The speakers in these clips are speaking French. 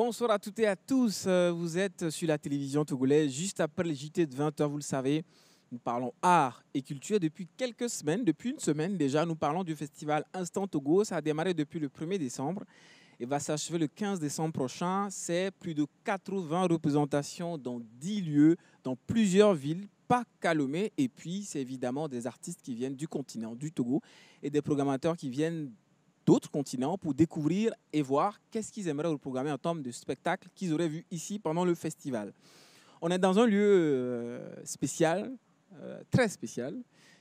Bonsoir à toutes et à tous. Vous êtes sur la télévision togolaise juste après le JT de 20h, vous le savez. Nous parlons art et culture depuis quelques semaines, depuis une semaine déjà. Nous parlons du festival Instant Togo. Ça a démarré depuis le 1er décembre et va s'achever le 15 décembre prochain. C'est plus de 80 représentations dans 10 lieux, dans plusieurs villes, pas qu'à Lomé. Et puis, c'est évidemment des artistes qui viennent du continent, du Togo, et des programmateurs qui viennent d'autres continents pour découvrir et voir qu'est-ce qu'ils aimeraient reprogrammer en termes de spectacles qu'ils auraient vu ici pendant le festival. On est dans un lieu spécial, très spécial,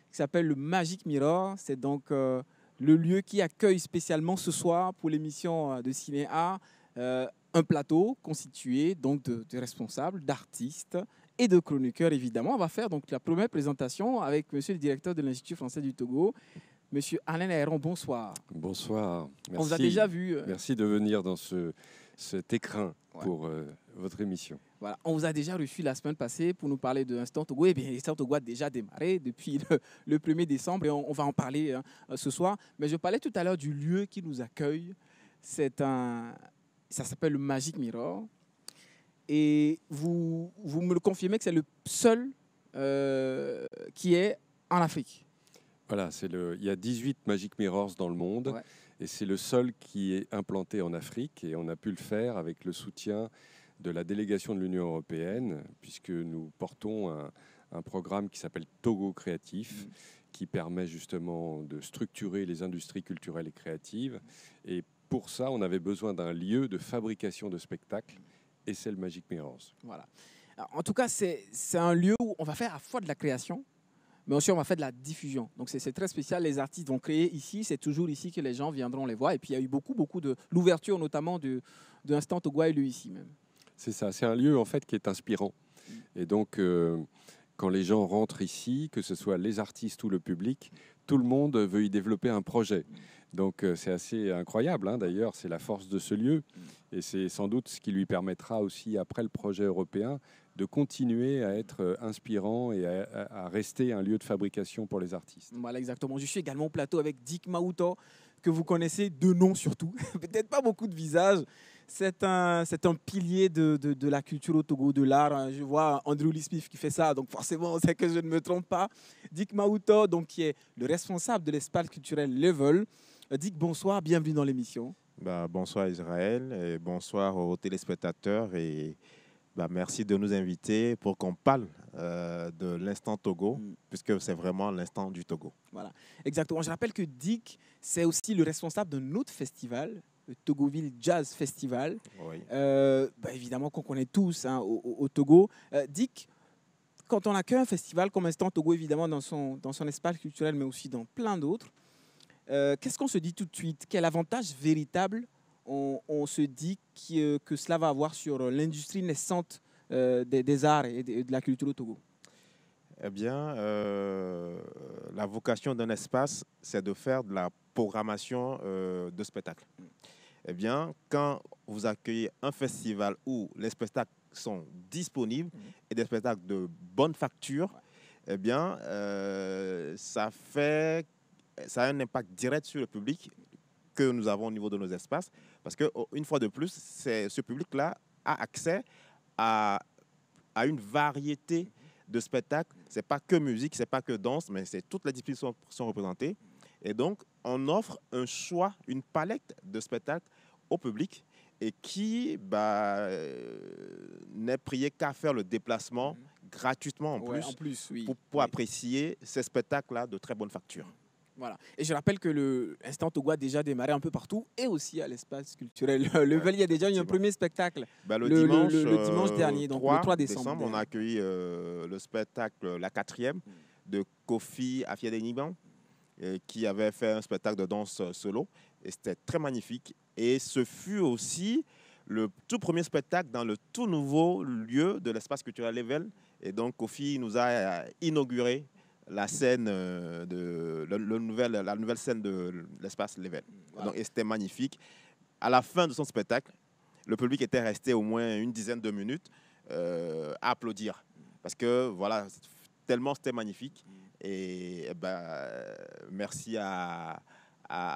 qui s'appelle le Magic Mirror. C'est donc le lieu qui accueille spécialement ce soir pour l'émission de ciné-art un plateau constitué donc de responsables, d'artistes et de chroniqueurs évidemment. On va faire donc la première présentation avec monsieur le directeur de l'Institut français du Togo, Monsieur Alain Héron. Bonsoir. Bonsoir. Merci. On vous a déjà vu. Merci de venir dans cet écrin pour Ouais. votre émission. Voilà, on vous a déjà reçu la semaine passée pour nous parler de Instant Togo. Eh bien, Instant Togo a déjà démarré depuis le 1er décembre et on va en parler ce soir. Mais je parlais tout à l'heure du lieu qui nous accueille. Ça s'appelle le Magic Mirror. Et vous me le confirmez que c'est le seul qui est en Afrique. Voilà, il y a 18 Magic Mirrors dans le monde, Ouais. et c'est le seul qui est implanté en Afrique, et on a pu le faire avec le soutien de la délégation de l'Union européenne, puisque nous portons un programme qui s'appelle Togo Créatif, qui permet justement de structurer les industries culturelles et créatives. Et pour ça, on avait besoin d'un lieu de fabrication de spectacles, et c'est le Magic Mirrors. Voilà. Alors, en tout cas, c'est un lieu où on va faire à la fois de la création, mais aussi on va faire de la diffusion. Donc c'est très spécial. Les artistes vont créer ici. C'est toujours ici que les gens viendront les voir. Et puis il y a eu beaucoup de l'ouverture notamment de Instant Togo et lui ici même. C'est ça, c'est un lieu en fait qui est inspirant. Et donc, quand les gens rentrent ici, que ce soit les artistes ou le public, tout le monde veut y développer un projet. Donc, c'est assez incroyable, hein, d'ailleurs, c'est la force de ce lieu. Et c'est sans doute ce qui lui permettra aussi, après le projet européen, de continuer à être inspirant et à rester un lieu de fabrication pour les artistes. Voilà, exactement. Je suis également au plateau avec Dick Mauto, que vous connaissez de nom surtout. Peut-être pas beaucoup de visages. C'est un pilier de la culture au Togo, de l'art. Je vois Andrew Lee Smith qui fait ça, donc forcément, on sait que je ne me trompe pas. Dick Mauto, donc, qui est le responsable de l'espace culturel Level. Dick, bonsoir, bienvenue dans l'émission. Bonsoir Israël et bonsoir aux téléspectateurs et merci de nous inviter pour qu'on parle de l'instant Togo, puisque c'est vraiment l'instant du Togo. Voilà, exactement. Je rappelle que Dick, c'est aussi le responsable d'un autre festival, le Togoville Jazz Festival, Oui. évidemment qu'on connaît tous hein, au Togo. Dick, quand on accueille un festival comme Instant Togo, évidemment dans son espace culturel, mais aussi dans plein d'autres, qu'est-ce qu'on se dit tout de suite? Quel avantage véritable on se dit que cela va avoir sur l'industrie naissante des arts et de la culture au Togo? Eh bien, la vocation d'un espace, c'est de faire de la programmation de spectacles. Eh bien, quand vous accueillez un festival où les spectacles sont disponibles et des spectacles de bonne facture, eh bien, ça a un impact direct sur le public que nous avons au niveau de nos espaces. Parce qu'une fois de plus, ce public-là a accès à une variété de spectacles. Ce n'est pas que musique, ce n'est pas que danse, mais c'est toutes les disciplines qui sont représentées. Et donc, on offre un choix, une palette de spectacles au public et qui n'est prié qu'à faire le déplacement gratuitement en plus, oui. pour apprécier ces spectacles-là de très bonne facture. Voilà. Et je rappelle que l'Instant Togo a déjà démarré un peu partout et aussi à l'espace culturel. Il y a déjà eu un premier spectacle le dimanche dernier, donc le 3 décembre. On a accueilli le spectacle La Quatrième de Kofi Afiadeniban qui avait fait un spectacle de danse solo et c'était très magnifique. Et ce fut aussi le tout premier spectacle dans le tout nouveau lieu de l'espace culturel Level. Et donc Kofi nous a inauguré la scène la nouvelle scène de l'espace Level. Voilà. Et c'était magnifique. À la fin de son spectacle, le public était resté au moins une dizaine de minutes à applaudir. Parce que voilà, tellement c'était magnifique. Et merci à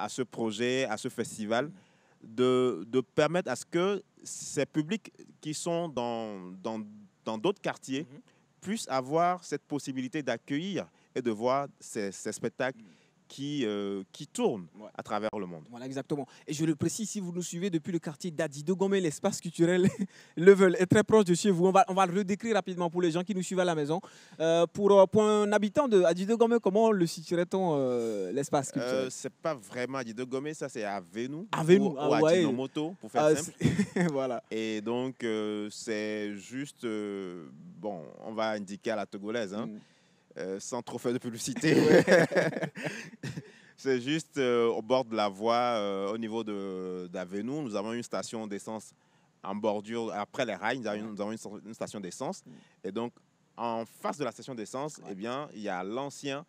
ce projet, à ce festival de permettre à ce que ces publics qui sont dans d'autres quartiers puissent avoir cette possibilité d'accueillir et de voir ces spectacles qui tournent à travers le monde. Voilà, exactement. Et je le précise, si vous nous suivez depuis le quartier d'Adido Gomé, l'espace culturel Level est très proche de chez vous. On va le redécrire rapidement pour les gens qui nous suivent à la maison. Pour un habitant de Adido Gomé, comment le situerait-on, l'espace culturel? C'est pas vraiment Adido Gomé, ça c'est à Venou. À Venou, ou à Ajinomoto, pour faire simple. Voilà. Et donc, c'est juste, bon, on va indiquer à la togolaise, hein, sans trop faire de publicité. C'est juste au bord de la voie, au niveau d'Avenou. Nous avons une station d'essence en bordure, après les rails, nous avons une station d'essence. Et donc, en face de la station d'essence, eh bien, il y a l'ancien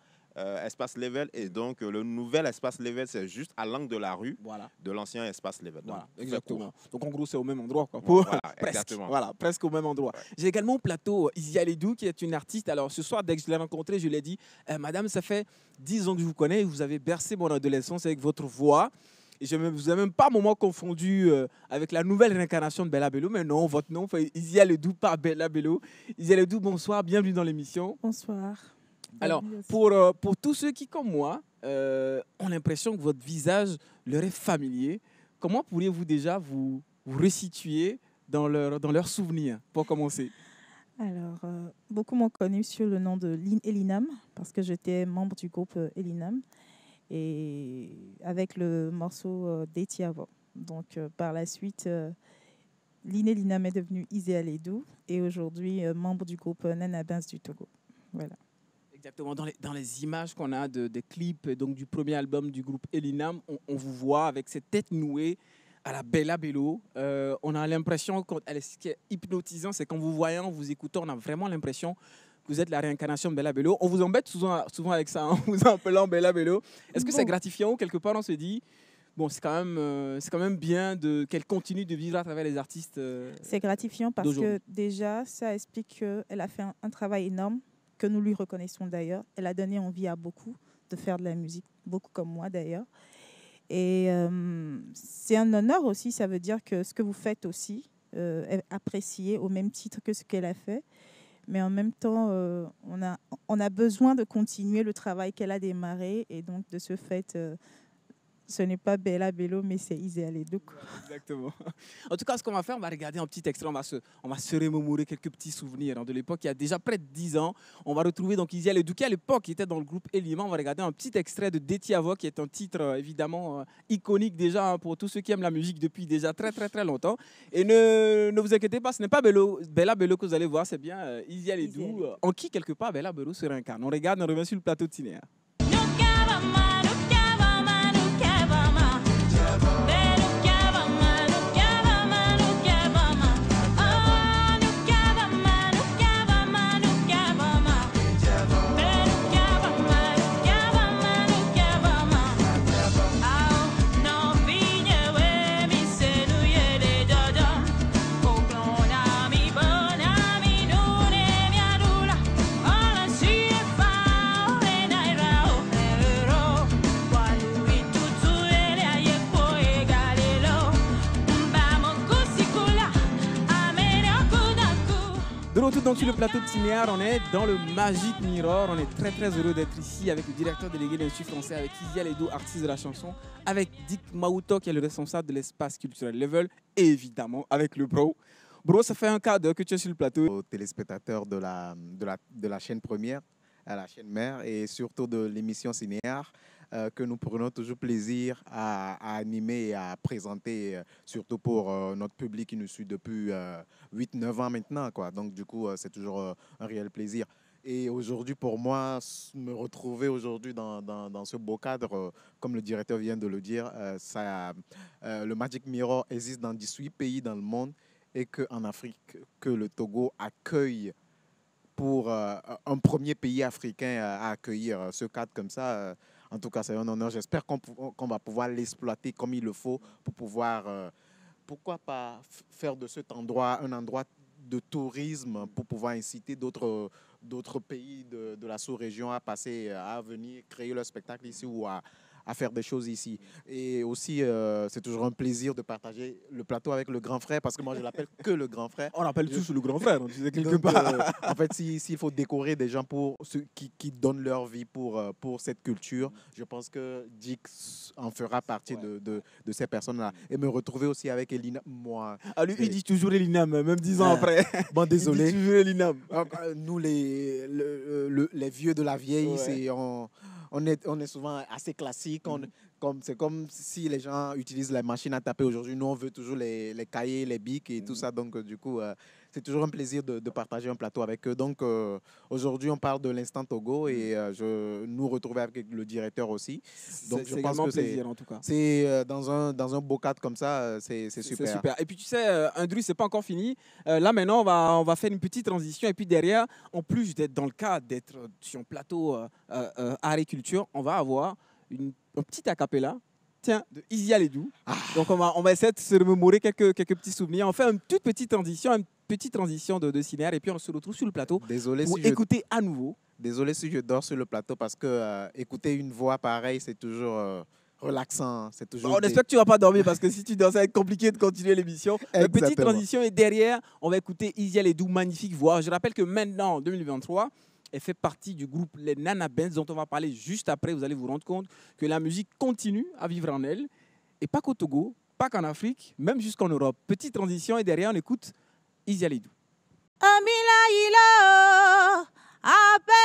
espace Level. Et donc, le nouvel espace Level, c'est juste à l'angle de la rue de l'ancien espace Level. Voilà, donc, exactement. Donc, en gros, c'est au même endroit. Quoi. Voilà, presque, exactement. voilà, presque au même endroit. Ouais. J'ai également au plateau Izia Ledou, qui est une artiste. Alors, ce soir, dès que je l'ai rencontrée, je lui ai dit Madame, ça fait 10 ans que je vous connais. Vous avez bercé mon adolescence avec votre voix. Et je ne vous ai même pas un moment confondu avec la nouvelle réincarnation de Bella Bello. Mais non, votre nom fait Izia Ledou par Bella Bello. Izia Ledou, bonsoir, bienvenue dans l'émission. Bonsoir. Alors, pour tous ceux qui, comme moi, ont l'impression que votre visage leur est familier, comment pourriez-vous déjà vous resituer dans leurs souvenirs, pour commencer? Alors, beaucoup m'ont connu sur le nom de Lynn Elinam, parce que j'étais membre du groupe Elinam, et avec le morceau Detiavo. Donc, par la suite, Lynn Elinam est devenue Izia Ledou, et aujourd'hui, membre du groupe Nana Benz du Togo. Voilà. Exactement. Dans les images qu'on a des clips donc du premier album du groupe Elinam, on vous voit avec cette tête nouée à la Bella Bello. On a l'impression, ce qui est hypnotisant, c'est qu'en vous voyant, en vous écoutant, on a vraiment l'impression que vous êtes la réincarnation de Bella Bello. On vous embête souvent avec ça, en vous appelant Bella Bello. Est-ce que c'est gratifiant ou quelque part on se dit bon, c'est quand même bien qu'elle continue de vivre à travers les artistes C'est gratifiant parce que déjà, ça explique qu'elle a fait un travail énorme, que nous lui reconnaissons d'ailleurs. Elle a donné envie à beaucoup de faire de la musique, beaucoup comme moi d'ailleurs. Et c'est un honneur aussi, ça veut dire que ce que vous faites aussi est apprécié au même titre que ce qu'elle a fait. Mais en même temps, on a besoin de continuer le travail qu'elle a démarré. Et donc, de ce fait, ce n'est pas Bella Bello, mais c'est Izia Ledou. Exactement. En tout cas, ce qu'on va faire, on va regarder un petit extrait, on va se remémorer quelques petits souvenirs de l'époque. Il y a déjà près de 10 ans, on va retrouver donc Izia Ledou, qui à l'époque était dans le groupe Elinam. On va regarder un petit extrait de Detiavo, qui est un titre évidemment iconique déjà pour tous ceux qui aiment la musique depuis déjà très très très longtemps. Et ne vous inquiétez pas, ce n'est pas Bella Bello que vous allez voir, c'est bien Izia Ledou, en qui quelque part Bella Bello se réincarne. On regarde, on revient sur le plateau de cinéma. De retour donc sur le plateau de Tinéar, on est dans le Magic Mirror. On est très très heureux d'être ici avec le directeur délégué de l'Institut français, avec Izia Ledou, artiste de la chanson, avec Dick Mauto qui est le responsable de l'espace culturel Level, et évidemment avec le bro. Bro, ça fait un quart d'heure que tu es sur le plateau. Aux téléspectateurs de la chaîne première, à la chaîne mère, et surtout de l'émission Cinéar, que nous prenons toujours plaisir à animer et à présenter, surtout pour notre public qui nous suit depuis 8-9 ans maintenant, quoi. Donc du coup, c'est toujours un réel plaisir. Et aujourd'hui, pour moi, me retrouver aujourd'hui dans ce beau cadre, comme le directeur vient de le dire, le Magic Mirror existe dans 18 pays dans le monde, et qu'en Afrique, que le Togo accueille pour un premier pays africain à accueillir ce cadre comme ça. En tout cas, c'est un honneur. J'espère qu'on va pouvoir l'exploiter comme il le faut pour pouvoir, pourquoi pas faire de cet endroit un endroit de tourisme pour pouvoir inciter d'autres pays de la sous-région à venir créer leur spectacle ici ou à à faire des choses ici. Et aussi, c'est toujours un plaisir de partager le plateau avec le grand frère, parce que moi, je l'appelle que le grand frère. On appelle tous le grand frère, donc tu sais quelque Donc, part. en fait, s'il faut décorer des gens pour ceux qui donnent leur vie pour cette culture, je pense que Dix en fera partie de ces personnes-là. Et me retrouver aussi avec Elina, moi. Ah, lui, il dit toujours Elinam, même 10 ans après. Bon, désolé. Il dit toujours Elinam. Nous, les vieux de la vieille, Ouais. on est souvent assez classique. C'est comme si les gens utilisent les machines à taper aujourd'hui. Nous, on veut toujours les cahiers, les bics et tout ça. Donc, du coup, c'est toujours un plaisir de partager un plateau avec eux. Donc, aujourd'hui, on parle de l'Instant Togo et je nous retrouver avec le directeur aussi. Donc, je pense que plaisir, en tout cas. c'est dans un beau cadre comme ça, c'est super. C'est super. Et puis, tu sais, Andrew, c'est pas encore fini. Là, maintenant, on va faire une petite transition. Et puis, derrière, en plus d'être dans le cadre d'être sur un plateau art et culture, on va avoir un petit acapella, tiens, de Easy Aledou. Donc, on va essayer de se remémorer quelques petits souvenirs. On fait une toute petite transition de cinéaire. Et puis, on se retrouve sur le plateau Désolé pour si écouter à nouveau. Désolé si je dors sur le plateau parce que écouter une voix pareille, c'est toujours relaxant. C'est toujours On espère que tu ne vas pas dormir parce que si tu dors, ça va être compliqué de continuer l'émission. Petite transition et derrière, on va écouter Easy Aledou, magnifique voix. Je rappelle que maintenant, en 2023, elle fait partie du groupe Les Nana Benz dont on va parler juste après. Vous allez vous rendre compte que la musique continue à vivre en elle. Et pas qu'au Togo, pas qu'en Afrique, même jusqu'en Europe. Petite transition et derrière, on écoute Easy Aledou. Amila ilo, abe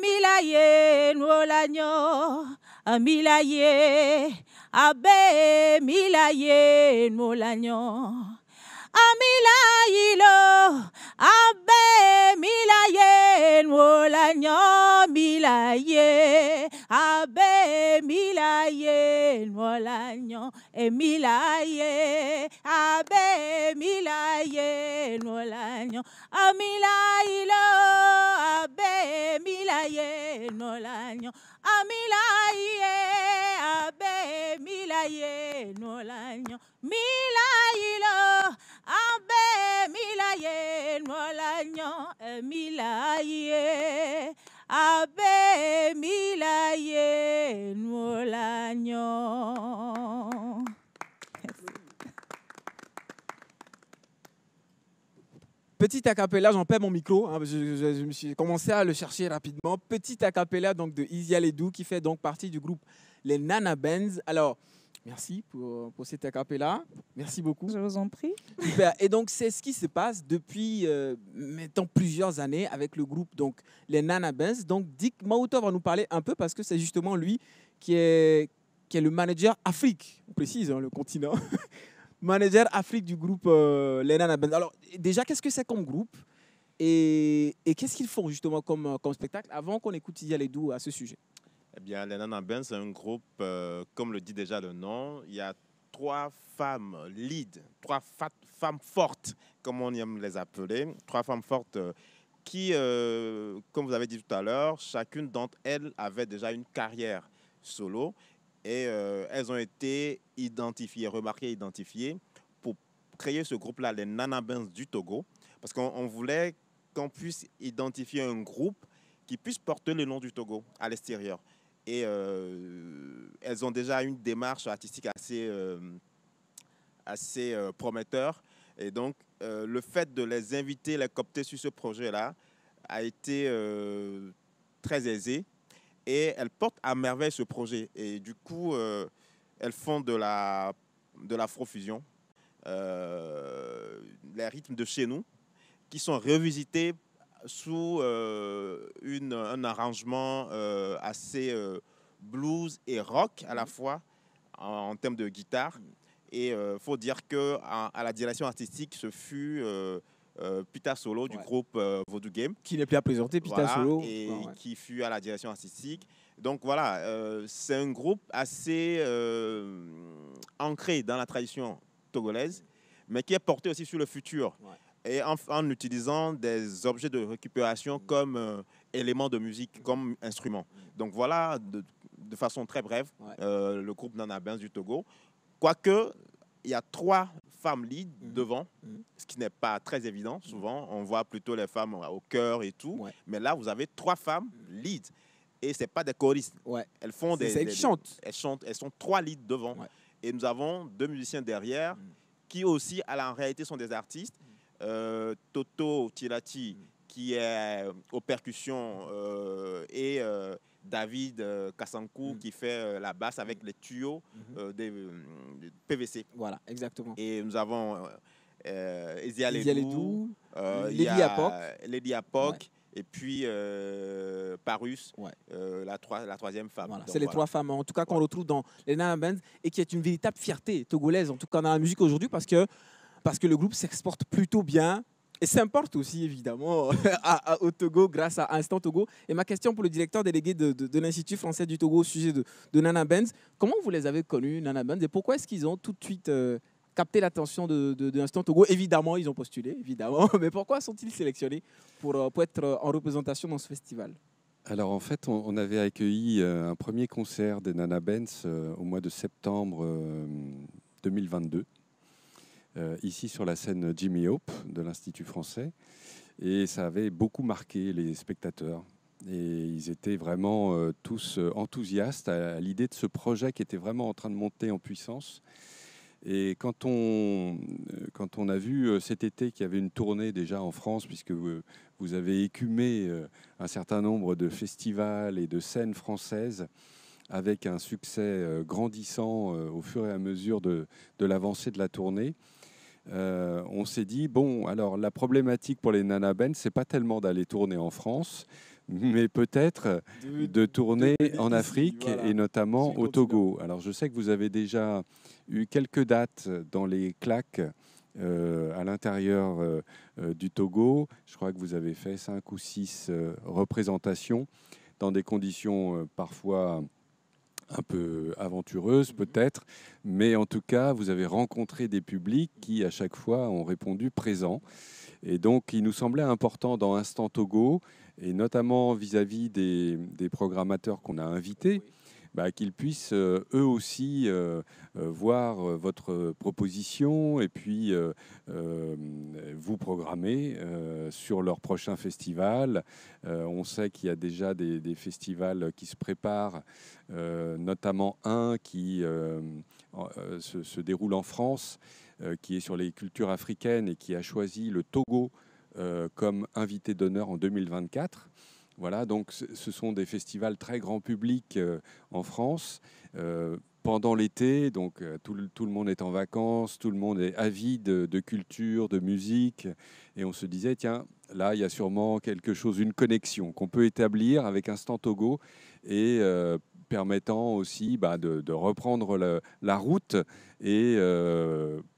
milaye nuolanyo. Amila ye, abe milaye nuolanyo. Amila ilo, abe milaye nuolanyo. Milaye, abe milaye nuolanyo. Milaye, abe milaye nuolanyo. Amila ilo, abe milaye nuolanyo. Amila ye, abe milaye nuolanyo. Mila ilo, abe milaye nuolanyo. Mila ye, abe milaye nuolanyo. Petit acapella, j'en perds mon micro. Hein, je me suis commencé à le chercher rapidement. Petit acapella donc de Easy Aledou qui fait donc partie du groupe Les Nana Benz. Alors, merci pour cet acapella. Merci beaucoup. Je vous en prie. Super. Et donc, c'est ce qui se passe depuis maintenant plusieurs années avec le groupe donc Les Nana Benz. Donc, Dick Mauto va nous parler un peu parce que c'est justement lui qui est le manager Afrique. On précise, hein, le continent. Manager Afrique du groupe Les Nana Benz. Alors, déjà, qu'est-ce que c'est comme groupe et qu'est-ce qu'ils font justement comme spectacle avant qu'on écoute Easy Aledou à ce sujet? Eh bien, les Nana Benz, c'est un groupe, comme le dit déjà le nom, il y a 3 femmes lead, 3 femmes fortes, comme on aime les appeler, 3 femmes fortes qui, comme vous avez dit tout à l'heure, chacune d'entre elles avait déjà une carrière solo. Et elles ont été remarquées, identifiées pour créer ce groupe-là, les Nana Benz du Togo. Parce qu'on voulait qu'on puisse identifier un groupe qui puisse porter le nom du Togo à l'extérieur. Et elles ont déjà une démarche artistique assez prometteur. Et donc, le fait de les inviter, les coopter sur ce projet-là a été très aisé. Et elles portent à merveille ce projet. Et du coup, elles font de l'afrofusion, les rythmes de chez nous, qui sont revisités sous un arrangement assez blues et rock à la fois, en termes de guitare. Et il faut dire qu'à la direction artistique, ce fut Pita Solo du groupe Vodou Game. Qui n'est plus à présenter, Pita Voilà, Solo. et qui fut à la direction artistique. Donc voilà, c'est un groupe assez ancré dans la tradition togolaise, mais qui est porté aussi sur le futur. Et en utilisant des objets de récupération comme éléments de musique, comme instruments. Donc voilà, de façon très brève, le groupe Nana Benz du Togo. Quoique, il y a 3 femmes lead devant, ce qui n'est pas très évident. Souvent, on voit plutôt les femmes au chœur et tout. Mais là, vous avez 3 femmes lead. et c'est pas des choristes. Ouais. Elles font Elles chantent. Elles chantent. Elles sont 3 leads devant. Ouais. Et nous avons 2 musiciens derrière qui aussi, en réalité, sont des artistes. Toto Tirati, qui est aux percussions, et David Kassankou, qui fait la basse avec les tuyaux des PVC. Voilà, exactement. Et nous avons Ezia Ledou, Lady Apok, et puis Parus, la troisième femme. Voilà, c'est les 3 femmes, en tout cas, qu'on retrouve dans les Nana Bands et qui est une véritable fierté togolaise, en tout cas dans la musique aujourd'hui, parce que le groupe s'exporte plutôt bien et s'importe aussi, évidemment, au Togo grâce à Instant Togo. Et ma question pour le directeur délégué de l'Institut français du Togo au sujet de Nana Bands, comment vous les avez connus, Nana Bands, et pourquoi est-ce qu'ils ont tout de suite capté l'attention de Instant Togo? Évidemment, ils ont postulé, évidemment, mais pourquoi sont-ils sélectionnés pour être en représentation dans ce festival? Alors en fait, on avait accueilli un premier concert des Nana Bands au mois de septembre 2022, ici sur la scène Jimmy Hope de l'Institut français. Et ça avait beaucoup marqué les spectateurs. Et ils étaient vraiment tous enthousiastes à l'idée de ce projet qui était vraiment en train de monter en puissance. Et quand on a vu cet été qu'il y avait une tournée déjà en France, puisque vous avez écumé un certain nombre de festivals et de scènes françaises, avec un succès grandissant au fur et à mesure de l'avancée de la tournée, on s'est dit, bon, alors la problématique pour les Nana Bands, c'est pas tellement d'aller tourner en France, mais peut-être de tourner en Afrique, voilà, et notamment au Togo. Alors je sais que vous avez déjà eu quelques dates dans les claques à l'intérieur du Togo. Je crois que vous avez fait 5 ou 6 représentations dans des conditions parfois un peu aventureuse peut-être, mais en tout cas, vous avez rencontré des publics qui, à chaque fois, ont répondu présent. Et donc, il nous semblait important dans Instant Togo, et notamment vis-à-vis des programmateurs qu'on a invités, qu'ils puissent eux aussi voir votre proposition et puis vous programmer sur leur prochain festival. On sait qu'il y a déjà des festivals qui se préparent, notamment un qui se déroule en France, qui est sur les cultures africaines et qui a choisi le Togo comme invité d'honneur en 2024. Voilà, donc ce sont des festivals très grand public en France. Pendant l'été, donc tout le monde est en vacances, tout le monde est avide de culture, de musique. Et on se disait, tiens, là, il y a sûrement quelque chose, une connexion qu'on peut établir avec Instant Togo et permettant aussi de reprendre la route et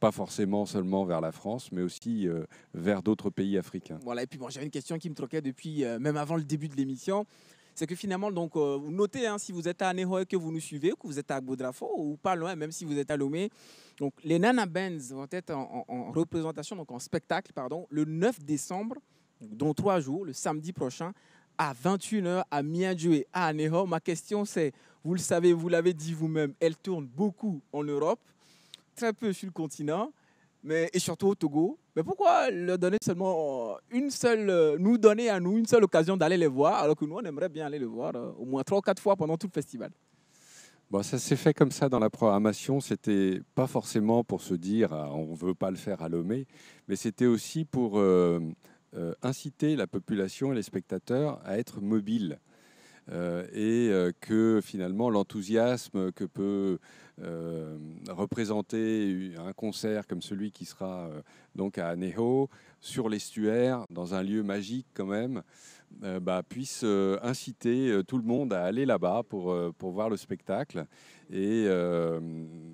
pas forcément seulement vers la France, mais aussi vers d'autres pays africains. Voilà, et puis bon, j'avais une question qui me troquait depuis, même avant le début de l'émission. C'est que finalement, donc, vous notez, si vous êtes à Aného et que vous nous suivez, que vous êtes à Bodrafo ou pas loin, même si vous êtes à Lomé. Donc, les Nana Bands vont être en représentation, donc en spectacle, pardon, le 9 décembre, dans 3 jours, le samedi prochain, à 21h à Miadjoué, à Aného. Ma question, c'est, vous le savez, vous l'avez dit vous-même, elle tourne beaucoup en Europe, très peu sur le continent, et surtout au Togo. Mais pourquoi leur donner seulement nous donner à nous une seule occasion d'aller les voir, alors que nous, on aimerait bien aller les voir au moins 3 ou 4 fois pendant tout le festival? Bon, ça s'est fait comme ça dans la programmation. C'était pas forcément pour se dire on veut pas le faire à Lomé, mais c'était aussi pour inciter la population et les spectateurs à être mobiles. Que finalement l'enthousiasme que peut représenter un concert comme celui qui sera donc à Aného, sur l'estuaire, dans un lieu magique quand même, puisse inciter tout le monde à aller là-bas pour voir le spectacle. Et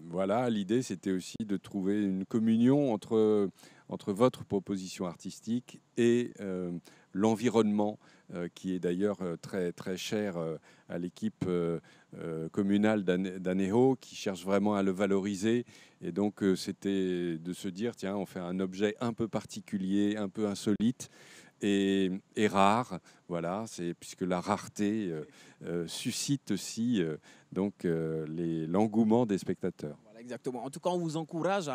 voilà, l'idée c'était aussi de trouver une communion entre votre proposition artistique et l'environnement, qui est d'ailleurs très, très cher à l'équipe communale d'Aného, qui cherche vraiment à le valoriser. Et donc, c'était de se dire, tiens, on fait un objet un peu particulier, un peu insolite et rare. Voilà, puisque la rareté suscite aussi l'engouement des spectateurs. Voilà, exactement. En tout cas, on vous encourage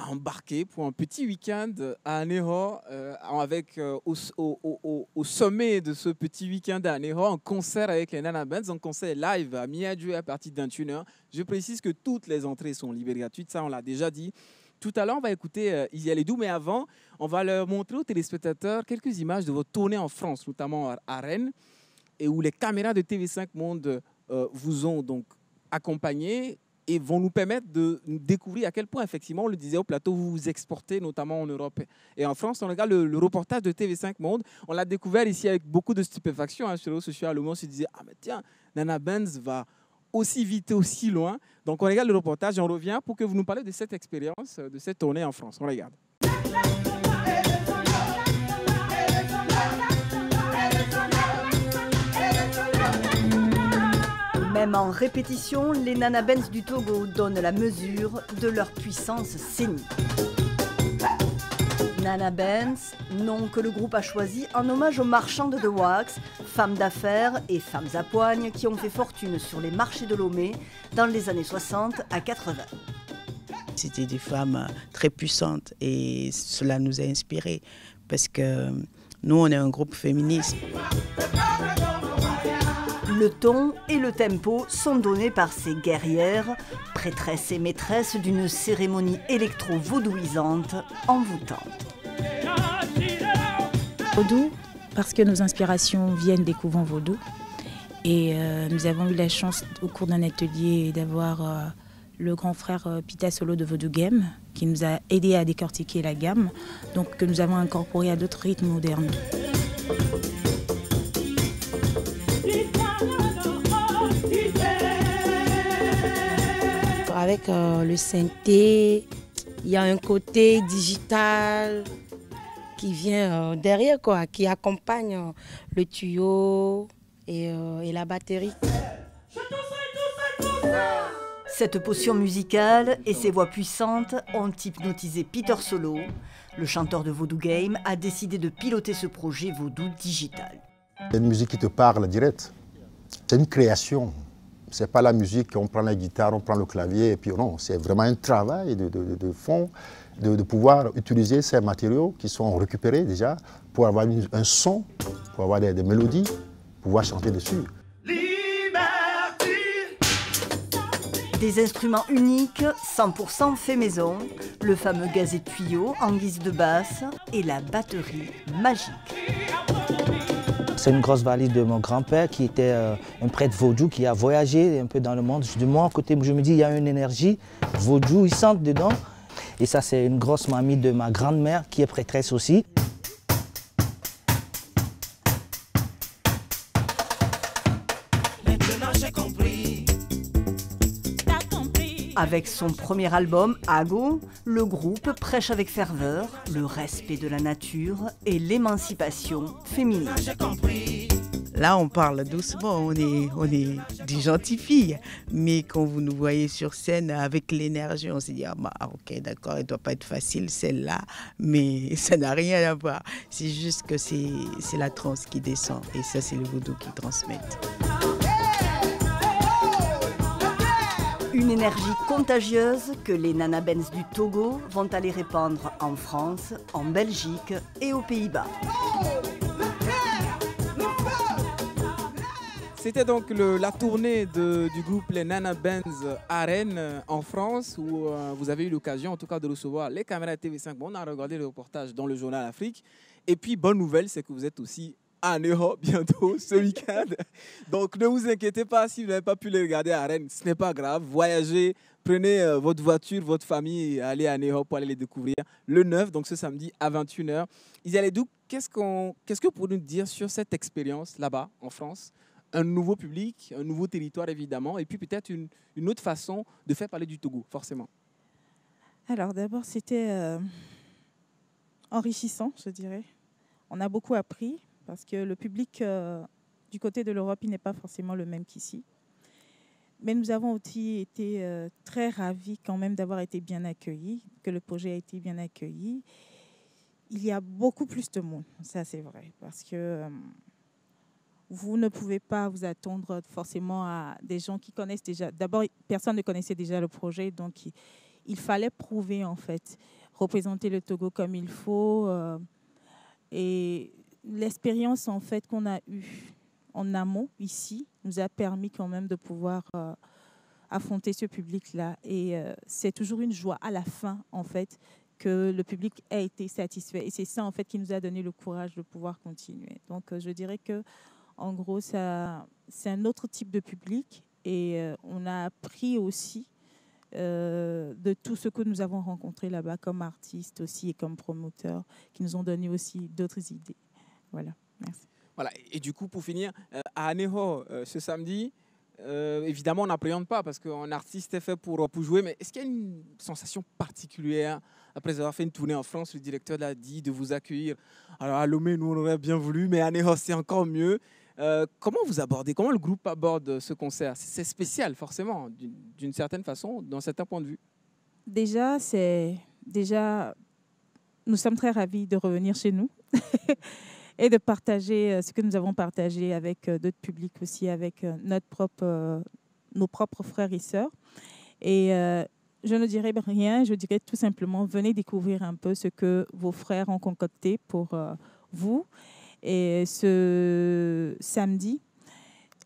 à embarquer pour un petit week-end à Anéro, avec au sommet de ce petit week-end à Anéro, un concert avec les Nana Bands, un concert live à Miadjou à partir de 21h. Je précise que toutes les entrées sont libres et gratuites, ça on l'a déjà dit. Tout à l'heure, on va écouter Isia Ledou, mais avant, on va leur montrer aux téléspectateurs quelques images de votre tournée en France, notamment à Rennes, et où les caméras de TV5 Monde vous ont donc accompagné et vont nous permettre de découvrir à quel point, effectivement, on le disait au plateau, vous vous exportez, notamment en Europe et en France. On regarde le reportage de TV5 Monde. On l'a découvert ici avec beaucoup de stupéfaction sur les réseaux sociaux. À le moment, on se disait, ah mais tiens, Nana Benz va aussi vite et aussi loin. Donc on regarde le reportage et on revient pour que vous nous parlez de cette expérience, de cette tournée en France. On regarde. Même en répétition, les Nana Benz du Togo donnent la mesure de leur puissance scénique. Nana Benz, nom que le groupe a choisi en hommage aux marchandes de wax, femmes d'affaires et femmes à poigne qui ont fait fortune sur les marchés de Lomé dans les années 60 à 80. C'était des femmes très puissantes et cela nous a inspirés parce que nous, on est un groupe féministe. Le ton et le tempo sont donnés par ces guerrières, prêtresses et maîtresses d'une cérémonie électro-vaudouisante envoûtante. Vaudou, parce que nos inspirations viennent des couvents vaudou. Et nous avons eu la chance, au cours d'un atelier, d'avoir le grand frère Pita Solo de Vaudou Game, qui nous a aidé à décortiquer la gamme, donc que nous avons incorporé à d'autres rythmes modernes. Avec le synthé, il y a un côté digital qui vient derrière, quoi, qui accompagne le tuyau et la batterie. Cette potion musicale et ses voix puissantes ont hypnotisé Peter Solo. Le chanteur de Vaudou Game a décidé de piloter ce projet Vaudou digital. C'est une musique qui te parle direct. C'est une création. Ce n'est pas la musique, on prend la guitare, on prend le clavier, et puis non, c'est vraiment un travail de fond, de pouvoir utiliser ces matériaux qui sont récupérés déjà pour avoir un son, pour avoir des mélodies, pouvoir chanter dessus. Des instruments uniques, 100% fait maison, le fameux gazet tuyau en guise de basse et la batterie magique. C'est une grosse valise de mon grand-père qui était un prêtre vaudou qui a voyagé un peu dans le monde. De moi, à côté, je me dis, il y a une énergie vaudouissante dedans. Et ça, c'est une grosse mamie de ma grand-mère qui est prêtresse aussi. Avec son premier album, Ago, le groupe prêche avec ferveur le respect de la nature et l'émancipation féminine. Là, on parle doucement, on est des gentilles filles. Mais quand vous nous voyez sur scène avec l'énergie, on se dit, ah bah, ok, d'accord, elle ne doit pas être facile celle-là, mais ça n'a rien à voir. C'est juste que c'est la transe qui descend et ça, c'est le vaudou qui transmet. Une énergie contagieuse que les Nana Benz du Togo vont aller répandre en France, en Belgique et aux Pays-Bas. C'était donc la tournée du groupe Les Nana Benz à Rennes en France où vous avez eu l'occasion en tout cas de recevoir les caméras TV5. Bon, on a regardé le reportage dans le journal Afrique. Et puis, bonne nouvelle, c'est que vous êtes aussi à Europe bientôt ce week-end. Donc ne vous inquiétez pas si vous n'avez pas pu les regarder à Rennes, ce n'est pas grave. Voyagez, prenez votre voiture, votre famille et allez à Europe pour aller les découvrir le 9, donc ce samedi à 21h. Isia Ledou, qu'est-ce que vous pouvez nous dire sur cette expérience là-bas en France? Un nouveau public, un nouveau territoire évidemment, et puis peut-être une autre façon de faire parler du Togo, forcément. Alors d'abord, c'était enrichissant, je dirais. On a beaucoup appris. Parce que le public du côté de l'Europe, il n'est pas forcément le même qu'ici. Mais nous avons aussi été très ravis quand même d'avoir été bien accueillis, que le projet a été bien accueilli. Il y a beaucoup plus de monde, ça c'est vrai, parce que vous ne pouvez pas vous attendre forcément à des gens qui connaissent déjà. D'abord, personne ne connaissait déjà le projet, donc il fallait prouver, en fait, représenter le Togo comme il faut. Et l'expérience, en fait, qu'on a eue en amont, ici, nous a permis quand même de pouvoir affronter ce public-là. Et c'est toujours une joie à la fin, en fait, que le public ait été satisfait. Et c'est ça, en fait, qui nous a donné le courage de pouvoir continuer. Donc, je dirais que, en gros, c'est un autre type de public. Et on a appris aussi de tout ce que nous avons rencontré là-bas comme artistes aussi et comme promoteurs, qui nous ont donné aussi d'autres idées. Voilà, merci. Voilà, et du coup, pour finir, à Aného, ce samedi, évidemment, on n'appréhende pas parce qu'un artiste est fait pour jouer, mais est-ce qu'il y a une sensation particulière après avoir fait une tournée en France? Le directeur l'a dit, de vous accueillir. Alors, à Lomé, nous, on aurait bien voulu, mais à Aného, c'est encore mieux. Comment vous abordez, comment le groupe aborde ce concert? C'est spécial, forcément, d'une certaine façon, d'un certain point de vue. Déjà, nous sommes très ravis de revenir chez nous et de partager ce que nous avons partagé avec d'autres publics aussi, avec nos propres frères et sœurs. Et je ne dirais rien, je dirais tout simplement, venez découvrir un peu ce que vos frères ont concocté pour vous. Et ce samedi,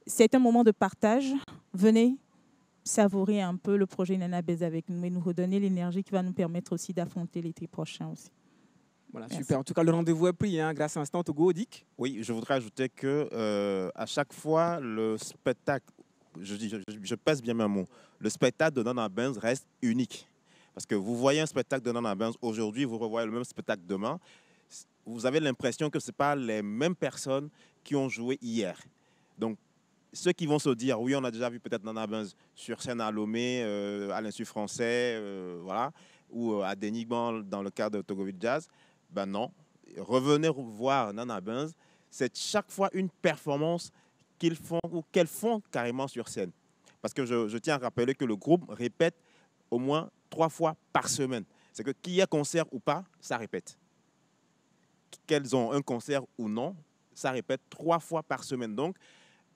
c'est un moment de partage. Venez savourer un peu le projet Nana Baise avec nous et nous redonner l'énergie qui va nous permettre aussi d'affronter l'été prochain aussi. Voilà, super. En tout cas, le rendez-vous est pris grâce à Instant Togo. Dick? Oui, je voudrais ajouter que à chaque fois, le spectacle, je pèse bien mes mots, le spectacle de Nana Baise reste unique. Parce que vous voyez un spectacle de Nana Baise aujourd'hui, vous revoyez le même spectacle demain. Vous avez l'impression que ce n'est pas les mêmes personnes qui ont joué hier. Donc, ceux qui vont se dire, oui, on a déjà vu peut-être Nana Baise sur scène à Lomé, à l'Institut français, voilà, ou à Denigban dans le cadre de Togoville Jazz, ben non. Revenez voir Nana Baise, c'est chaque fois une performance qu'ils font ou qu'elles font carrément sur scène. Parce que je tiens à rappeler que le groupe répète au moins 3 fois par semaine. C'est que qu'il y ait concert ou pas, ça répète. Qu'elles ont un concert ou non, ça répète 3 fois par semaine. Donc,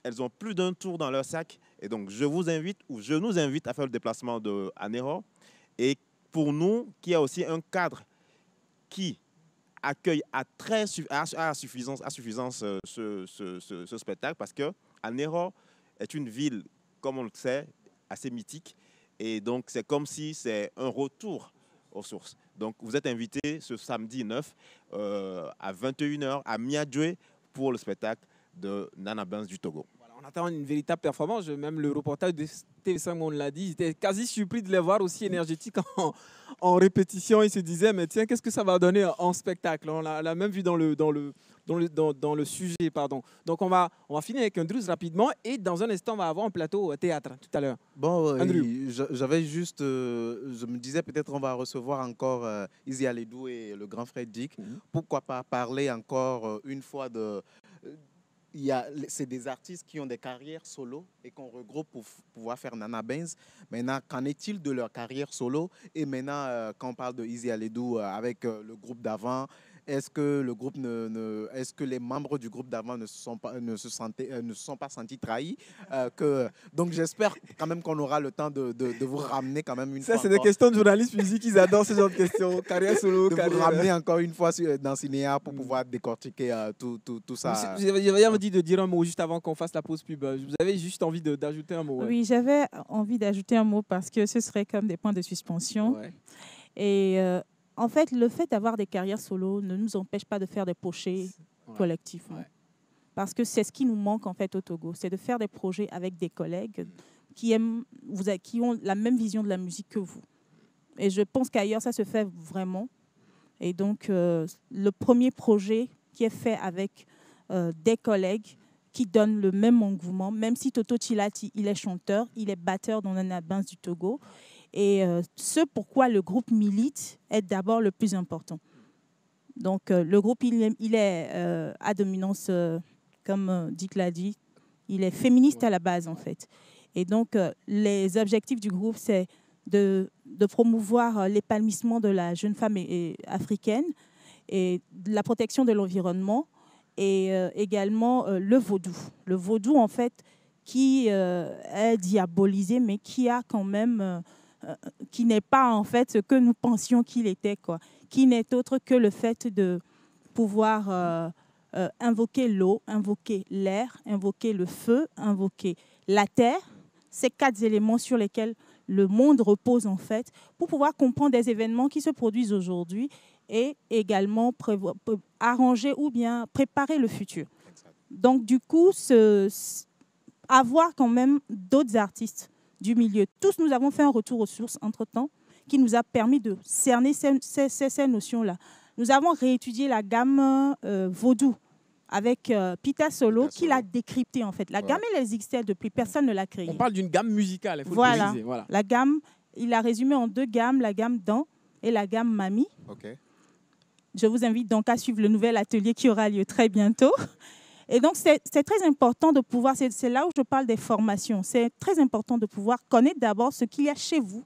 elles ont plus d'un tour dans leur sac. Et donc, je vous invite, ou je nous invite à faire le déplacement de Anéro. Et pour nous, qui a aussi un cadre qui accueille à suffisance ce spectacle, parce que Anéro est une ville, comme on le sait, assez mythique. Et donc, c'est comme si c'est un retour aux sources. Donc, vous êtes invités ce samedi 9 à 21h à Miadjoué pour le spectacle de Nana Baise du Togo. Voilà, on attend une véritable performance. Même le reportage de TV5, on l'a dit, j'étais quasi surpris de les voir aussi énergétiques en répétition. Ils se disaient, mais tiens, qu'est-ce que ça va donner en spectacle? On l'a même vu dans le sujet. Pardon. Donc, on va finir avec Andrews rapidement et dans un instant, on va avoir un plateau théâtre tout à l'heure. Bon, j'avais juste, je me disais peut-être on va recevoir encore Izzy Aledou et le grand frère Dick. Pourquoi pas parler encore une fois de... c'est des artistes qui ont des carrières solo et qu'on regroupe pour pouvoir faire Nana Baise. Maintenant, qu'en est-il de leur carrière solo? Et maintenant, quand on parle de Izzy Aledou avec le groupe d'avant, est-ce que est-ce que les membres du groupe d'avant ne se sont pas sentis trahis? Donc j'espère quand même qu'on aura le temps de vous ramener quand même une fois. Ça, c'est des questions de journalistes musique, ils adorent ce genre de questions. Carrière solo, de vous ramener encore une fois dans Cinéa pour pouvoir décortiquer tout ça. J'avais envie de dire un mot juste avant qu'on fasse la pause pub. Vous avez juste envie d'ajouter un mot? Oui, j'avais envie d'ajouter un mot parce que ce serait comme des points de suspension. Ouais. Et en fait, le fait d'avoir des carrières solo ne nous empêche pas de faire des projets collectifs. Ouais. Parce que c'est ce qui nous manque en fait au Togo, c'est de faire des projets avec des collègues qui ont la même vision de la musique que vous. Et je pense qu'ailleurs, ça se fait vraiment. Et donc, le premier projet qui est fait avec des collègues qui donnent le même engouement, même si Toto Chilati, il est chanteur, il est batteur dans Nana Baise du Togo. Et ce pourquoi le groupe milite est d'abord le plus important. Donc, le groupe, il est à dominance, comme Dick l'a dit, il est féministe à la base, en fait. Et donc, les objectifs du groupe, c'est de promouvoir l'épanouissement de la jeune femme africaine et de la protection de l'environnement et également le vaudou. Le vaudou, en fait, qui est diabolisé, mais qui a quand même qui n'est pas en fait ce que nous pensions qu'il était, quoi. Qui n'est autre que le fait de pouvoir invoquer l'eau, invoquer l'air, invoquer le feu, invoquer la terre, ces 4 éléments sur lesquels le monde repose en fait, pour pouvoir comprendre des événements qui se produisent aujourd'hui et également arranger ou bien préparer le futur. Donc du coup, avoir quand même d'autres artistes du milieu. Tous nous avons fait un retour aux sources entre-temps qui nous a permis de cerner ces notions-là. Nous avons réétudié la gamme vaudou avec Pita Solo qui l'a décrypté en fait. La gamme, elle existait depuis, personne ne l'a créée. On parle d'une gamme musicale, il faut le préciser. Voilà. La gamme, il a résumé en 2 gammes, la gamme Dan et la gamme Mami. Je vous invite donc à suivre le nouvel atelier qui aura lieu très bientôt. Et donc, c'est très important de pouvoir, c'est là où je parle des formations, c'est très important de pouvoir connaître d'abord ce qu'il y a chez vous